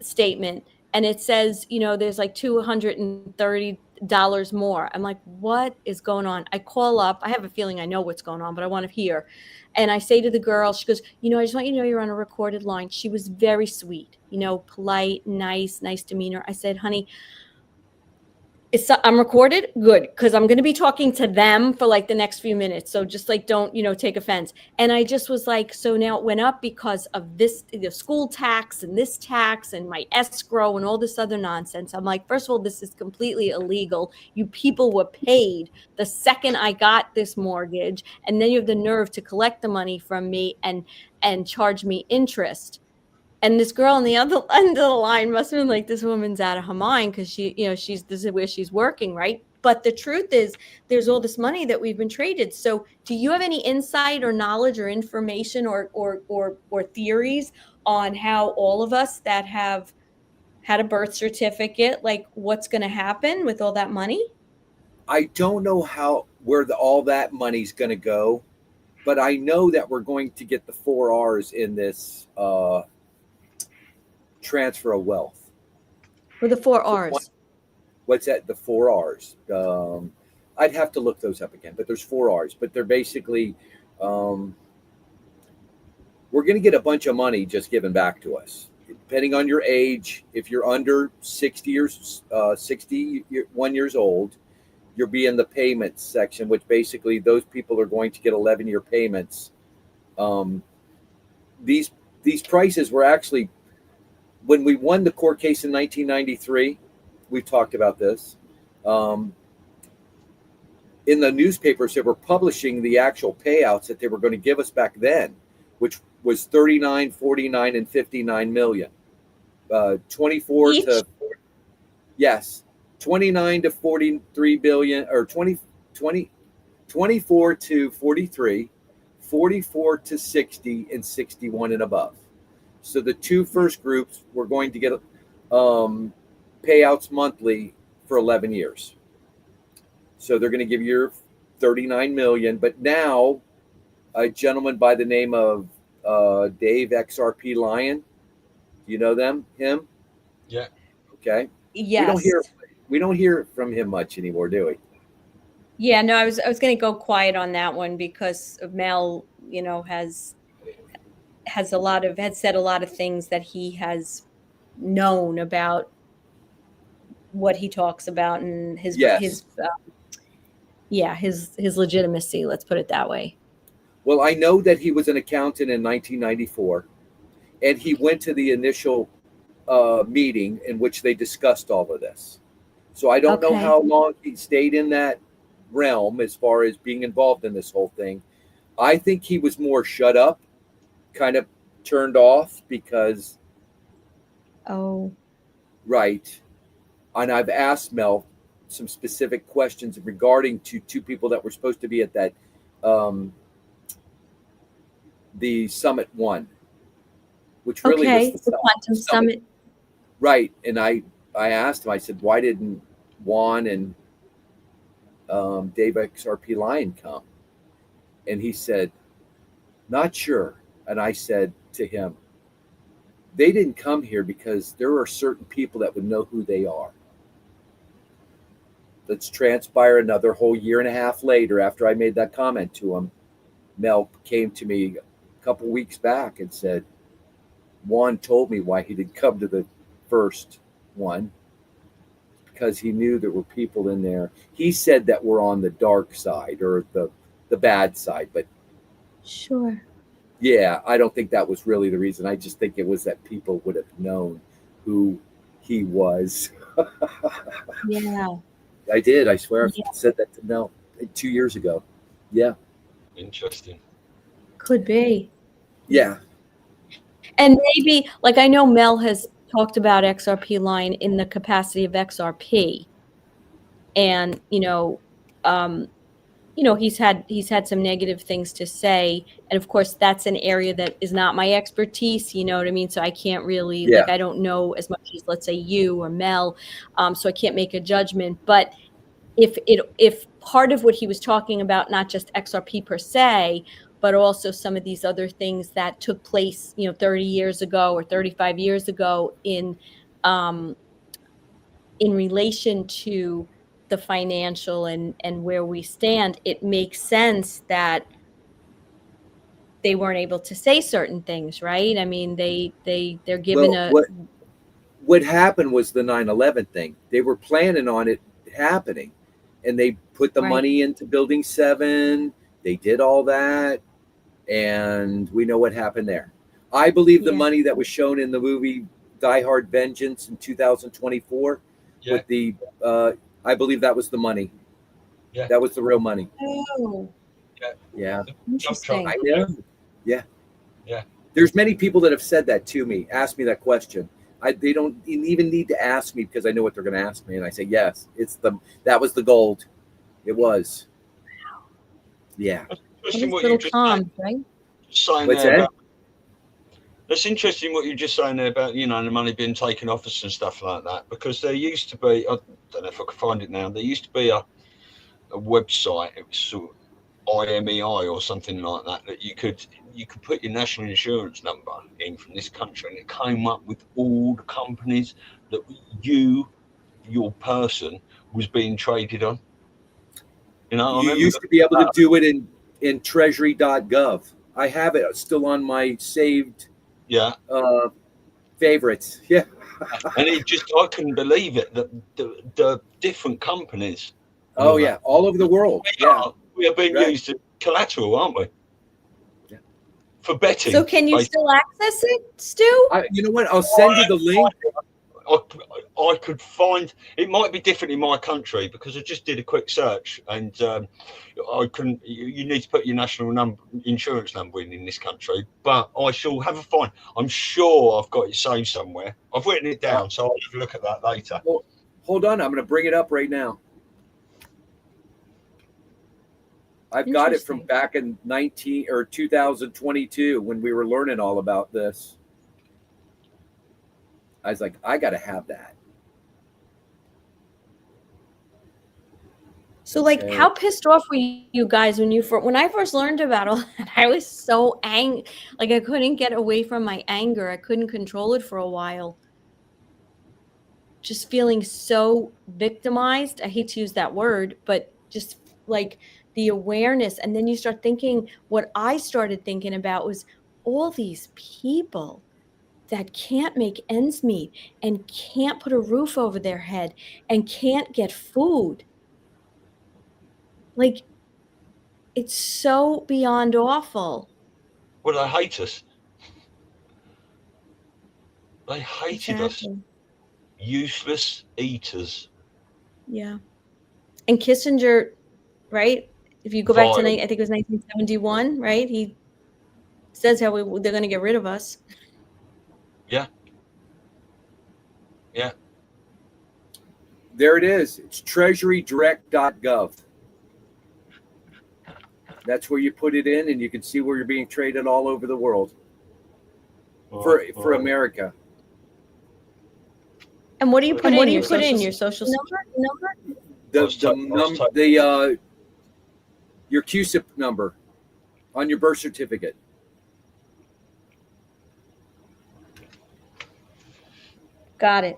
statement, and it says, there's like $230 more. I'm like, what is going on? I call up. I have a feeling I know what's going on, but I want to hear. And I say to the girl, she goes, I just want you to know you're on a recorded line. She was very sweet, polite, nice demeanor. I said, honey, I'm recorded. Good. Because I'm going to be talking to them for like the next few minutes. So just like, don't, take offense. And I just was like, so now it went up because of this, the school tax and this tax and my escrow and all this other nonsense. I'm like, first of all, this is completely illegal. You people were paid the second I got this mortgage. And then you have the nerve to collect the money from me and charge me interest. And this girl on the other end of the line must have been like, this woman's out of her mind because this is where she's working, right? But the truth is, there's all this money that we've been traded. So do you have any insight or knowledge or information or theories on how all of us that have had a birth certificate, like what's going to happen with all that money? I don't know where all that money's going to go, but I know that we're going to get the 4 R's in this transfer of wealth. For the 4 R's. What's that? The 4 R's. I'd have to look those up again, but there's 4 R's. But they're basically, we're going to get a bunch of money just given back to us, depending on your age. If you're under 61 years old, you'll be in the payments section, which basically those people are going to get 11-year payments. These prices were actually, when we won the court case in 1993, we've talked about this. In the newspapers, they were publishing the actual payouts that they were going to give us back then, which was 39, 49, and 59 million. 24 Each? to 29 to 43 billion, or 24 to 43, 44 to 60, and 61 and above. So the two first groups were going to get payouts monthly for 11 years. So they're going to give you 39 million. But now a gentleman by the name of Dave XRP Lyon, do you know him? Yeah. Okay. Yes. We don't hear from him much anymore, do we? Yeah, no, I was going to go quiet on that one because Mel, has said a lot of things that he has known about what he talks about and his legitimacy. Let's put it that way. Well, I know that he was an accountant in 1994, and he went to the initial meeting in which they discussed all of this. So I don't know how long he stayed in that realm as far as being involved in this whole thing. I think he was more shut up, kind of turned off because. Oh. Right. And I've asked Mel some specific questions regarding to two people that were supposed to be at that, the Summit 1, which really was the Quantum Summit. Right. And I asked him, I said, why didn't Juan and Dave XRP Lion come? And he said, not sure. And I said to him, they didn't come here because there are certain people that would know who they are. Let's transpire another whole year and a half later, after I made that comment to him, Mel came to me a couple weeks back and said, Juan told me why he didn't come to the first one, because he knew there were people in there. He said that we're on the dark side or the bad side, but Sure. yeah, I don't think that was really the reason. I just think it was that people would have known who he was. Yeah. I did. I swear Yeah. I said that to Mel 2 years ago. Yeah. Interesting. Could be. Yeah. And maybe, like, I know Mel has talked about XRP Line in the capacity of XRP, and he's had some negative things to say, and of course that's an area that is not my expertise. You know what I mean? So I can't really Yeah. I don't know as much as, let's say, you or Mel, so I can't make a judgment. But if part of what he was talking about, not just XRP per se, but also some of these other things that took place, 30 years ago or 35 years ago in relation to the financial and where we stand, it makes sense that they weren't able to say certain things, right? I mean, they're given Well, what happened was the 9/11 thing. They were planning on it happening, and they put the Right. money into Building 7. They did all that, and we know what happened there. I believe the Yeah. money that was shown in the movie Die Hard Vengeance in 2024 Yeah. with the I believe that was the money. Yeah. That was the real money. Oh, Yeah. interesting. I know. Yeah. Yeah. There's many people that have said that to me, asked me that question. They don't even need to ask me because I know what they're going to ask me, and I say yes. That was the gold. It was. Yeah. Interesting what Little you just Tom, right? saying What's there that? about. That's interesting what you're just saying there about, the money being taken off us and stuff like that, because there used to be, I don't know if I can find it now, there used to be a website, it was sort of IMEI or something like that you could put your national insurance number in from this country, and it came up with all the companies that your person was being traded on. I You remember used to be able to do it in treasury.gov. I have it still on my saved favorites. Yeah. And I couldn't believe it, that the different companies. Oh yeah, all over the world. We are being Right. used as collateral, aren't we? Yeah. For betting. So can you still access it, Stu? You know what? I'll send you the link. I could find, it might be different in my country because I just did a quick search, and I couldn't. You need to put your national insurance number in this country, but I shall have a find. I'm sure I've got it saved somewhere. I've written it down, so I'll have a look at that later. Well, hold on, I'm going to bring it up right now. I've got it from back in 2022 when we were learning all about this. I was like, I got to have that. So, like, how pissed off were you guys when I first learned about all that? I was so angry. Like, I couldn't get away from my anger. I couldn't control it for a while. Just feeling so victimized. I hate to use that word, but just like the awareness. And then you start thinking, what I started thinking about was all these people that can't make ends meet and can't put a roof over their head and can't get food. Like, it's so beyond awful. Well, they hate us. They hated us. Useless eaters. Yeah. And Kissinger, right? If you go back to, I think it was 1971, right? He says how they're going to get rid of us. Yeah. Yeah. There it is. It's treasurydirect.gov. That's where you put it in, and you can see where you're being traded all over the world for America. And what do you put in? Your social number? your QSIP number on your birth certificate. Got it.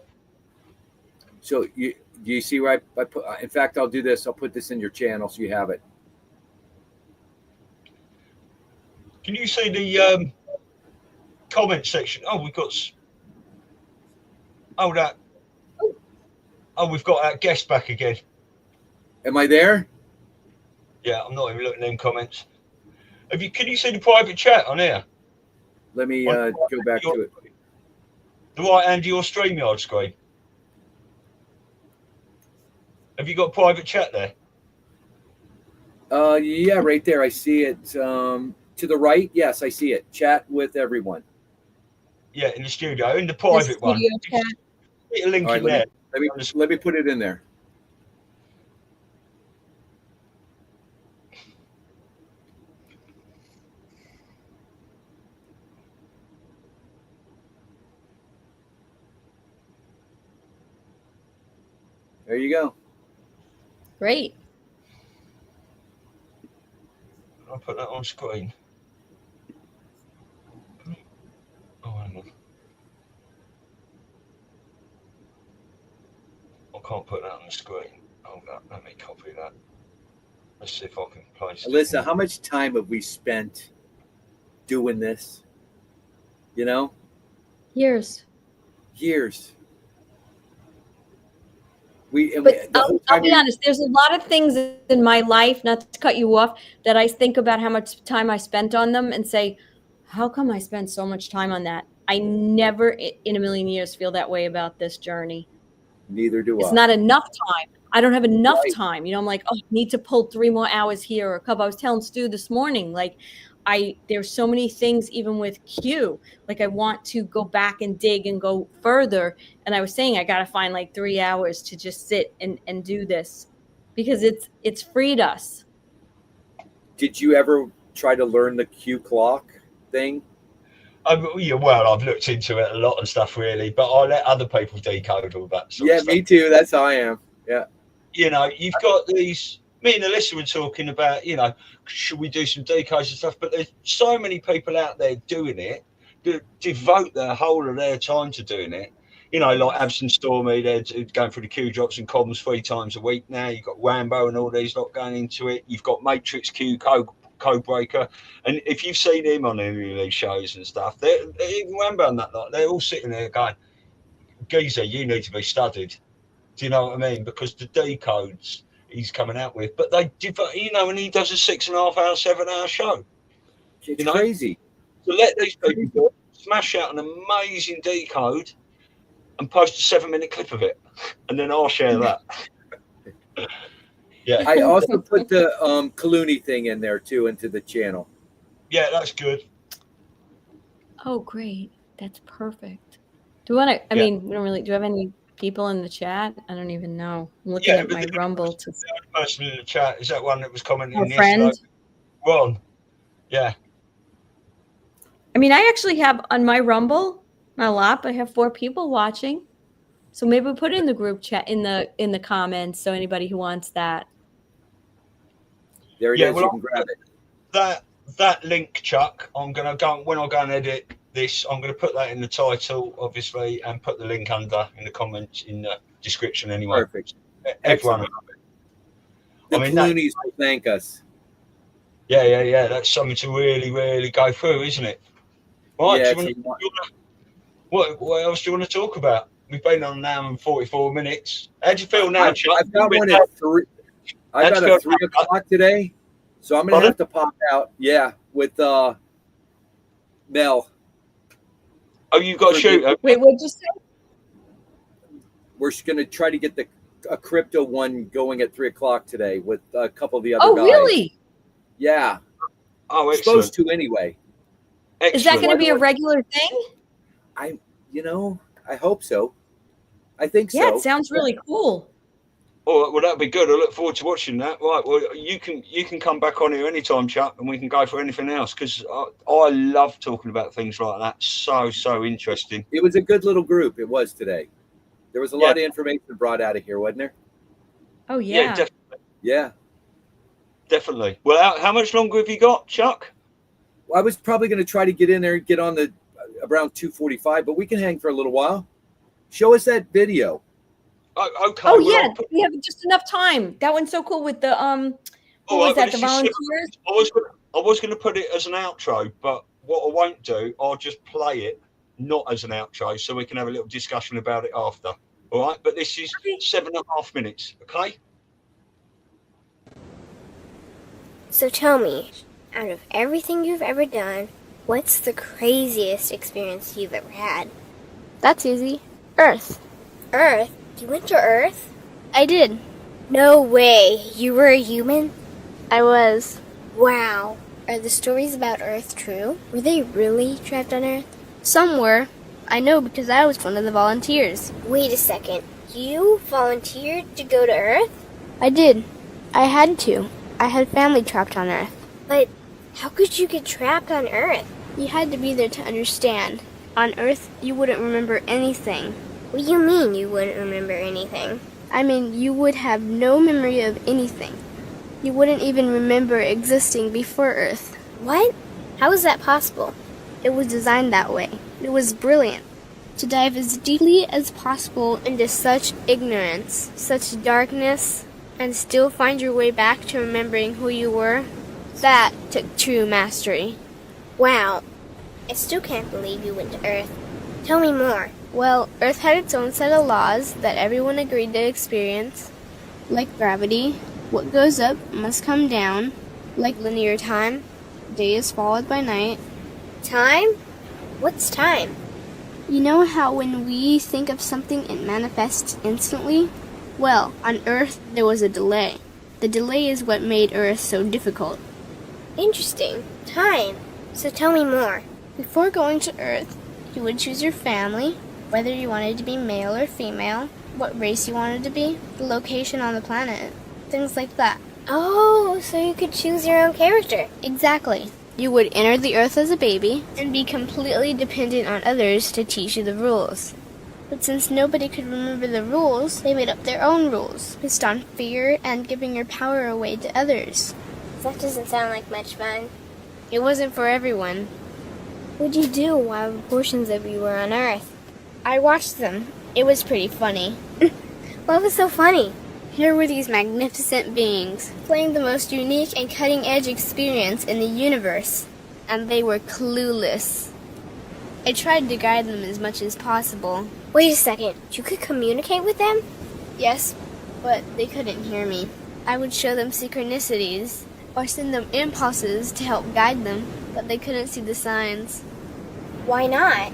So you see where I put? In fact, I'll do this. I'll put this in your channel so you have it. Can you see the comment section? Oh, we've got. Oh, that. Oh, we've got our guest back again. Am I there? Yeah, I'm not even looking at them comments. Can you see the private chat on here? Let me go back to it. The right hand of your StreamYard screen. Have you got private chat there? Yeah, right there. I see it. To the right, yes, I see it. Chat with everyone. Yeah, in the studio, in the private one. Chat. Get a link All right, in there. Let me put it in there. There you go. Great. I'll put that on screen. Oh, hang on. I can't put that on the screen. Hold up, let me copy that. Let's see if I can place it. Alyssa, how much time have we spent doing this? You know? Years. I'll be honest, there's a lot of things in my life, not to cut you off, that I think about how much time I spent on them and say, how come I spent so much time on that? I never in a million years feel that way about this journey. Neither do I. It's not enough time. I don't have enough time. You know, I'm like, oh, I need to pull 3 more hours here or a couple. I was telling Stu this morning, like, there's so many things, even with Q, like I want to go back and dig and go further. And I was saying, I got to find like 3 hours to just sit and do this because it's freed us. Did you ever try to learn the Q clock thing? Yeah, well, I've looked into it a lot and stuff, really, but I let other people decode all that sort of stuff. Me too. That's how I am. Yeah. You know, you've got these. Me and Alyssa were talking about, you know, should we do some decodes and stuff? But there's so many people out there doing it that devote their whole of their time to doing it. You know, like Absent Stormy, they're going through the Q drops and comms 3 times a week now. You've got Rambo and all these lot going into it. You've got Matrix Q Code Breaker. And if you've seen him on any of these shows and stuff, even Rambo and that lot, they're all sitting there going, geezer, you need to be studied. Do you know what I mean? Because the decodes he's coming out with, but they, you know, and he does a 6.5 hour, 7 hour show. It's crazy. So let these people smash out an amazing decode and post a 7-minute clip of it, and then I'll share that. Yeah. I also put the Kahlooni thing in there too into the channel. Yeah, that's good. Oh, great. That's perfect. Do you want to? I mean, we don't really. Do you have any people in the chat? I don't even know. I'm looking at my Rumble. The person in the chat, is that one that was commenting yesterday? Ron. Yeah. I mean, I actually have on my Rumble, not a lot, but I have 4 people watching. So maybe we put it in the group chat in the comments. So anybody who wants that. There it is. You can grab it. That link, Chuck. I'm gonna go when I go and edit this. I'm gonna put that in the title, obviously, and put the link under in the comments in the description. Anyway, perfect. Everyone. The Loonies will thank us. Yeah. That's something to really, really go through, isn't it? Right. Yeah, what else do you want to talk about? We've been on now in 44 minutes. How do you feel now, Chuck? I've got one at 3. I got a 3 o'clock today, so I'm gonna have to pop out. Yeah, with Mel. Oh, you've got to shoot. Wait, what'd you say? We're going to try to get a crypto one going at 3 o'clock today with a couple of the other guys. Oh, really? Yeah. Oh, excellent. Supposed to anyway. Excellent. Is that going to be a regular thing? I hope so. I think so. Yeah, it sounds really cool. Oh, well, that'd be good. I look forward to watching that. Right, well, you can come back on here anytime, Chuck, and we can go for anything else because I love talking about things like that. So interesting. It was a good little group. It was today. There was a lot of information brought out of here, wasn't there? Oh Yeah, yeah. definitely. Yeah. Definitely. Well, how much longer have you got, Chuck? Well, I was probably going to try to get in there and get on the around 2:45, but we can hang for a little while. Show us that video. Oh, okay. Oh well, yeah, we have just enough time. That one's so cool with the who was that? The volunteers. I was going to put it as an outro, but what I won't do, I'll just play it not as an outro, so we can have a little discussion about it after. All right, but this is 7.5 minutes. Okay. So tell me, out of everything you've ever done, what's the craziest experience you've ever had? That's easy. Earth. Earth? You went to Earth? I did. No way. You were a human? I was. Wow. Are the stories about Earth true? Were they really trapped on Earth? Some were. I know because I was one of the volunteers. Wait a second. You volunteered to go to Earth? I did. I had to. I had family trapped on Earth. But how could you get trapped on Earth? You had to be there to understand. On Earth, you wouldn't remember anything. What do you mean you wouldn't remember anything? I mean, you would have no memory of anything. You wouldn't even remember existing before Earth. What? How is that possible? It was designed that way. It was brilliant. To dive as deeply as possible into such ignorance, such darkness, and still find your way back to remembering who you were, that took true mastery. Wow. I still can't believe you went to Earth. Tell me more. Well, Earth had its own set of laws that everyone agreed to experience, like gravity. What goes up must come down, like linear time. Day is followed by night. Time? What's time? You know how when we think of something it manifests instantly? Well, on Earth there was a delay. The delay is what made Earth so difficult. Interesting. Time. So tell me more. Before going to Earth, you would choose your family, whether you wanted to be male or female, what race you wanted to be, the location on the planet, things like that. Oh, so you could choose your own character. Exactly. You would enter the Earth as a baby and be completely dependent on others to teach you the rules. But since nobody could remember the rules, they made up their own rules, based on fear and giving your power away to others. That doesn't sound like much fun. It wasn't for everyone. What'd you do while portions of you were on Earth? I watched them. It was pretty funny. What was so funny? Here were these magnificent beings, playing the most unique and cutting-edge experience in the universe, and they were clueless. I tried to guide them as much as possible. Wait a second. You could communicate with them? Yes, but they couldn't hear me. I would show them synchronicities, or send them impulses to help guide them, but they couldn't see the signs. Why not?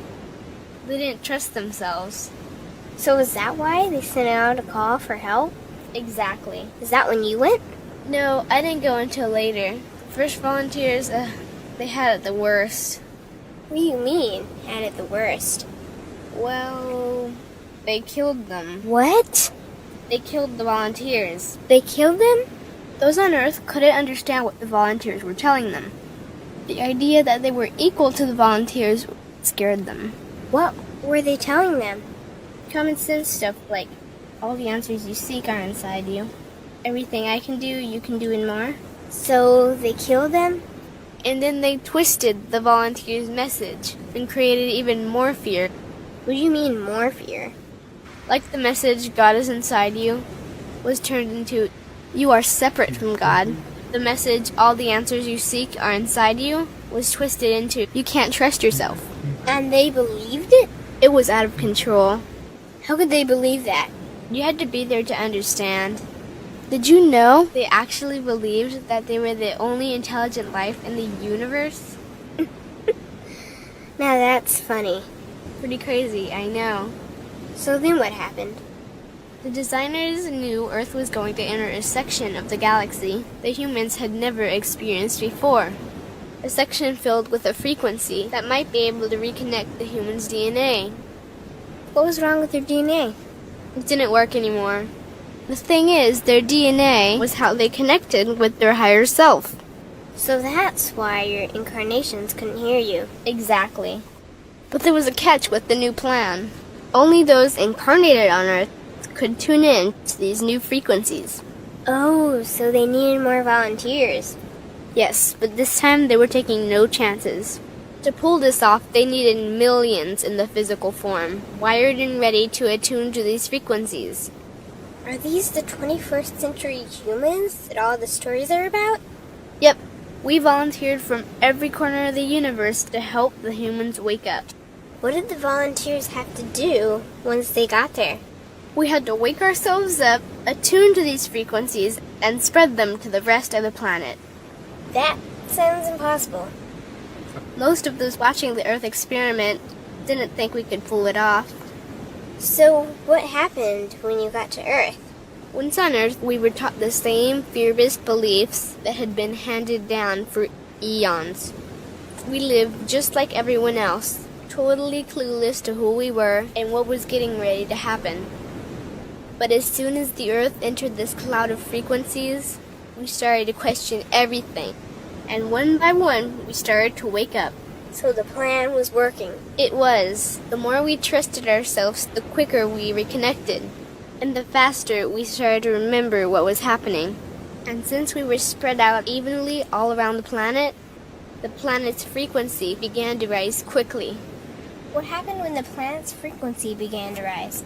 They didn't trust themselves. So is that why they sent out a call for help? Exactly. Is that when you went? No, I didn't go until later. First volunteers, they had it the worst. What do you mean, had it the worst? Well, they killed them. What? They killed the volunteers. They killed them? Those on Earth couldn't understand what the volunteers were telling them. The idea that they were equal to the volunteers scared them. What were they telling them? Common sense stuff like, all the answers you seek are inside you. Everything I can do, you can do and more. So they killed them? And then they twisted the volunteers' message and created even more fear. What do you mean more fear? Like the message, God is inside you, was turned into, you are separate from God. The message, all the answers you seek are inside you, was twisted into, you can't trust yourself. And they believed it? It was out of control. How could they believe that? You had to be there to understand. Did you know they actually believed that they were the only intelligent life in the universe? Now that's funny. Pretty crazy, I know. So then what happened? The designers knew Earth was going to enter a section of the galaxy that humans had never experienced before. A section filled with a frequency that might be able to reconnect the human's DNA. What was wrong with their DNA? It didn't work anymore. The thing is, their DNA was how they connected with their higher self. So that's why your incarnations couldn't hear you. Exactly. But there was a catch with the new plan. Only those incarnated on Earth could tune in to these new frequencies. Oh, so they needed more volunteers. Yes, but this time they were taking no chances. To pull this off, they needed millions in the physical form, wired and ready to attune to these frequencies. Are these the 21st century humans that all the stories are about? Yep, we volunteered from every corner of the universe to help the humans wake up. What did the volunteers have to do once they got there? We had to wake ourselves up, attune to these frequencies, and spread them to the rest of the planet. That sounds impossible. Most of those watching the Earth experiment didn't think we could pull it off. So, what happened when you got to Earth? Once on Earth, we were taught the same fear-based beliefs that had been handed down for eons. We lived just like everyone else, totally clueless to who we were and what was getting ready to happen. But as soon as the Earth entered this cloud of frequencies, we started to question everything. And one by one, we started to wake up. So the plan was working. It was. The more we trusted ourselves, the quicker we reconnected. And the faster we started to remember what was happening. And since we were spread out evenly all around the planet's frequency began to rise quickly. What happened when the planet's frequency began to rise?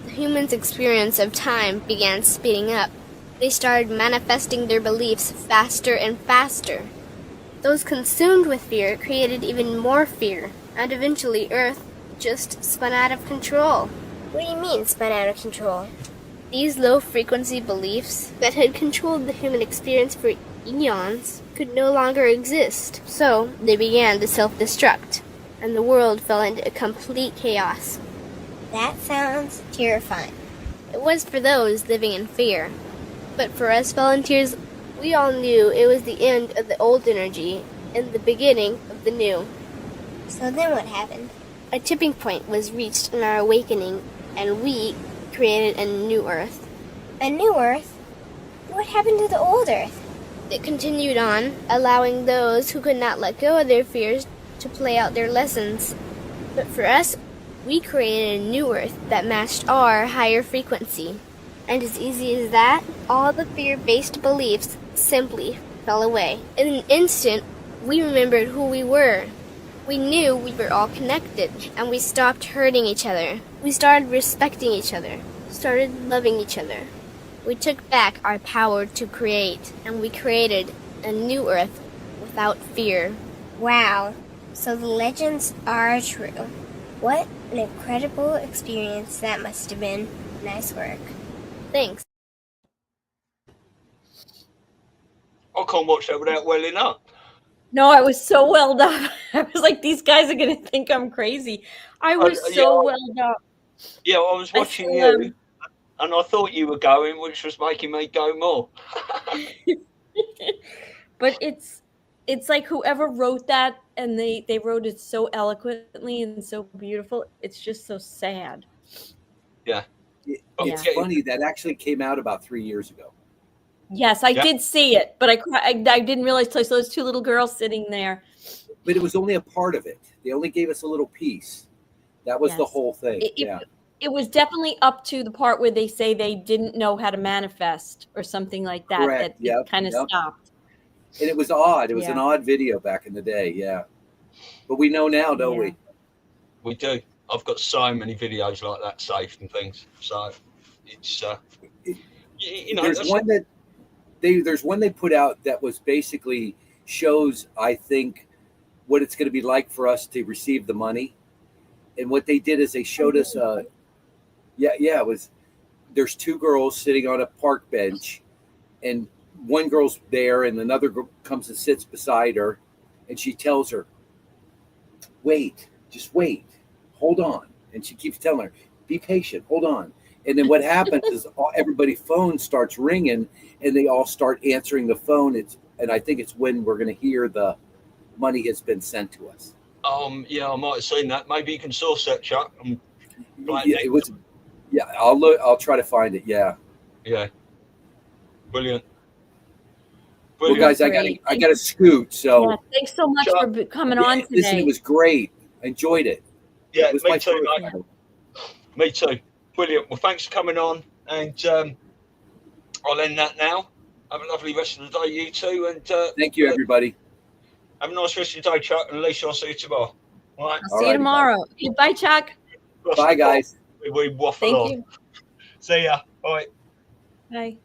The humans' experience of time began speeding up. They started manifesting their beliefs faster and faster. Those consumed with fear created even more fear, and eventually Earth just spun out of control. What do you mean, spun out of control? These low-frequency beliefs that had controlled the human experience for eons could no longer exist, so they began to self-destruct, and the world fell into complete chaos. That sounds terrifying. It was for those living in fear, but for us volunteers, we all knew it was the end of the old energy and the beginning of the new. So then what happened? A tipping point was reached in our awakening, and we created a new Earth. A new Earth? What happened to the old Earth? It continued on, allowing those who could not let go of their fears to play out their lessons. But for us, we created a new Earth that matched our higher frequency. And as easy as that, all the fear-based beliefs simply fell away. In an instant, we remembered who we were. We knew we were all connected, and we stopped hurting each other. We started respecting each other, started loving each other. We took back our power to create, and we created a new Earth without fear. Wow, so the legends are true. What an incredible experience that must have been. Nice work. Thanks. I can't watch that without welling up. No, it was so well done. I was like, these guys are going to think I'm crazy. I was so well done. Yeah, I was watching you, and I thought you were going, which was making me go more. But it's like whoever wrote that, and they wrote it so eloquently and so beautiful. It's just so sad. Yeah. It's funny, that actually came out about 3 years ago. Yes, I did see it, but I didn't realize. So those two little girls sitting there. But it was only a part of it. They only gave us a little piece. That was the whole thing. It was definitely up to the part where they say they didn't know how to manifest or something like that. Correct. That it kind of stopped. And it was odd. It was an odd video back in the day. Yeah. But we know now, don't we? We do. I've got so many videos like that saved and things. So it's, you know. There's one they put out that was basically shows, I think, what it's going to be like for us to receive the money. And what they did is they showed us, it was, there's two girls sitting on a park bench, and one girl's there and another girl comes and sits beside her, and she tells her, wait, just wait, hold on. And she keeps telling her, be patient, hold on. And then what happens is everybody's phone starts ringing, and they all start answering the phone. And I think it's when we're going to hear the money has been sent to us. Yeah, I might have seen that. Maybe you can source that, Chuck. It was. Yeah, I'll look. I'll try to find it. Yeah. Yeah. Brilliant. Well, guys, I got to scoot. So thanks so much for coming on today. Listen, it was great. I enjoyed it. Yeah, it was me too, mate. Me too. Brilliant. Well, thanks for coming on. And I'll end that now. Have a lovely rest of the day, you two. And Thank you, everybody. have a nice rest of your day, Chuck. And Alicia, I'll see you tomorrow. All right. I'll see you tomorrow. Bye, Chuck. Bye, guys. We waffle Thank on. you. See ya. Bye. Bye.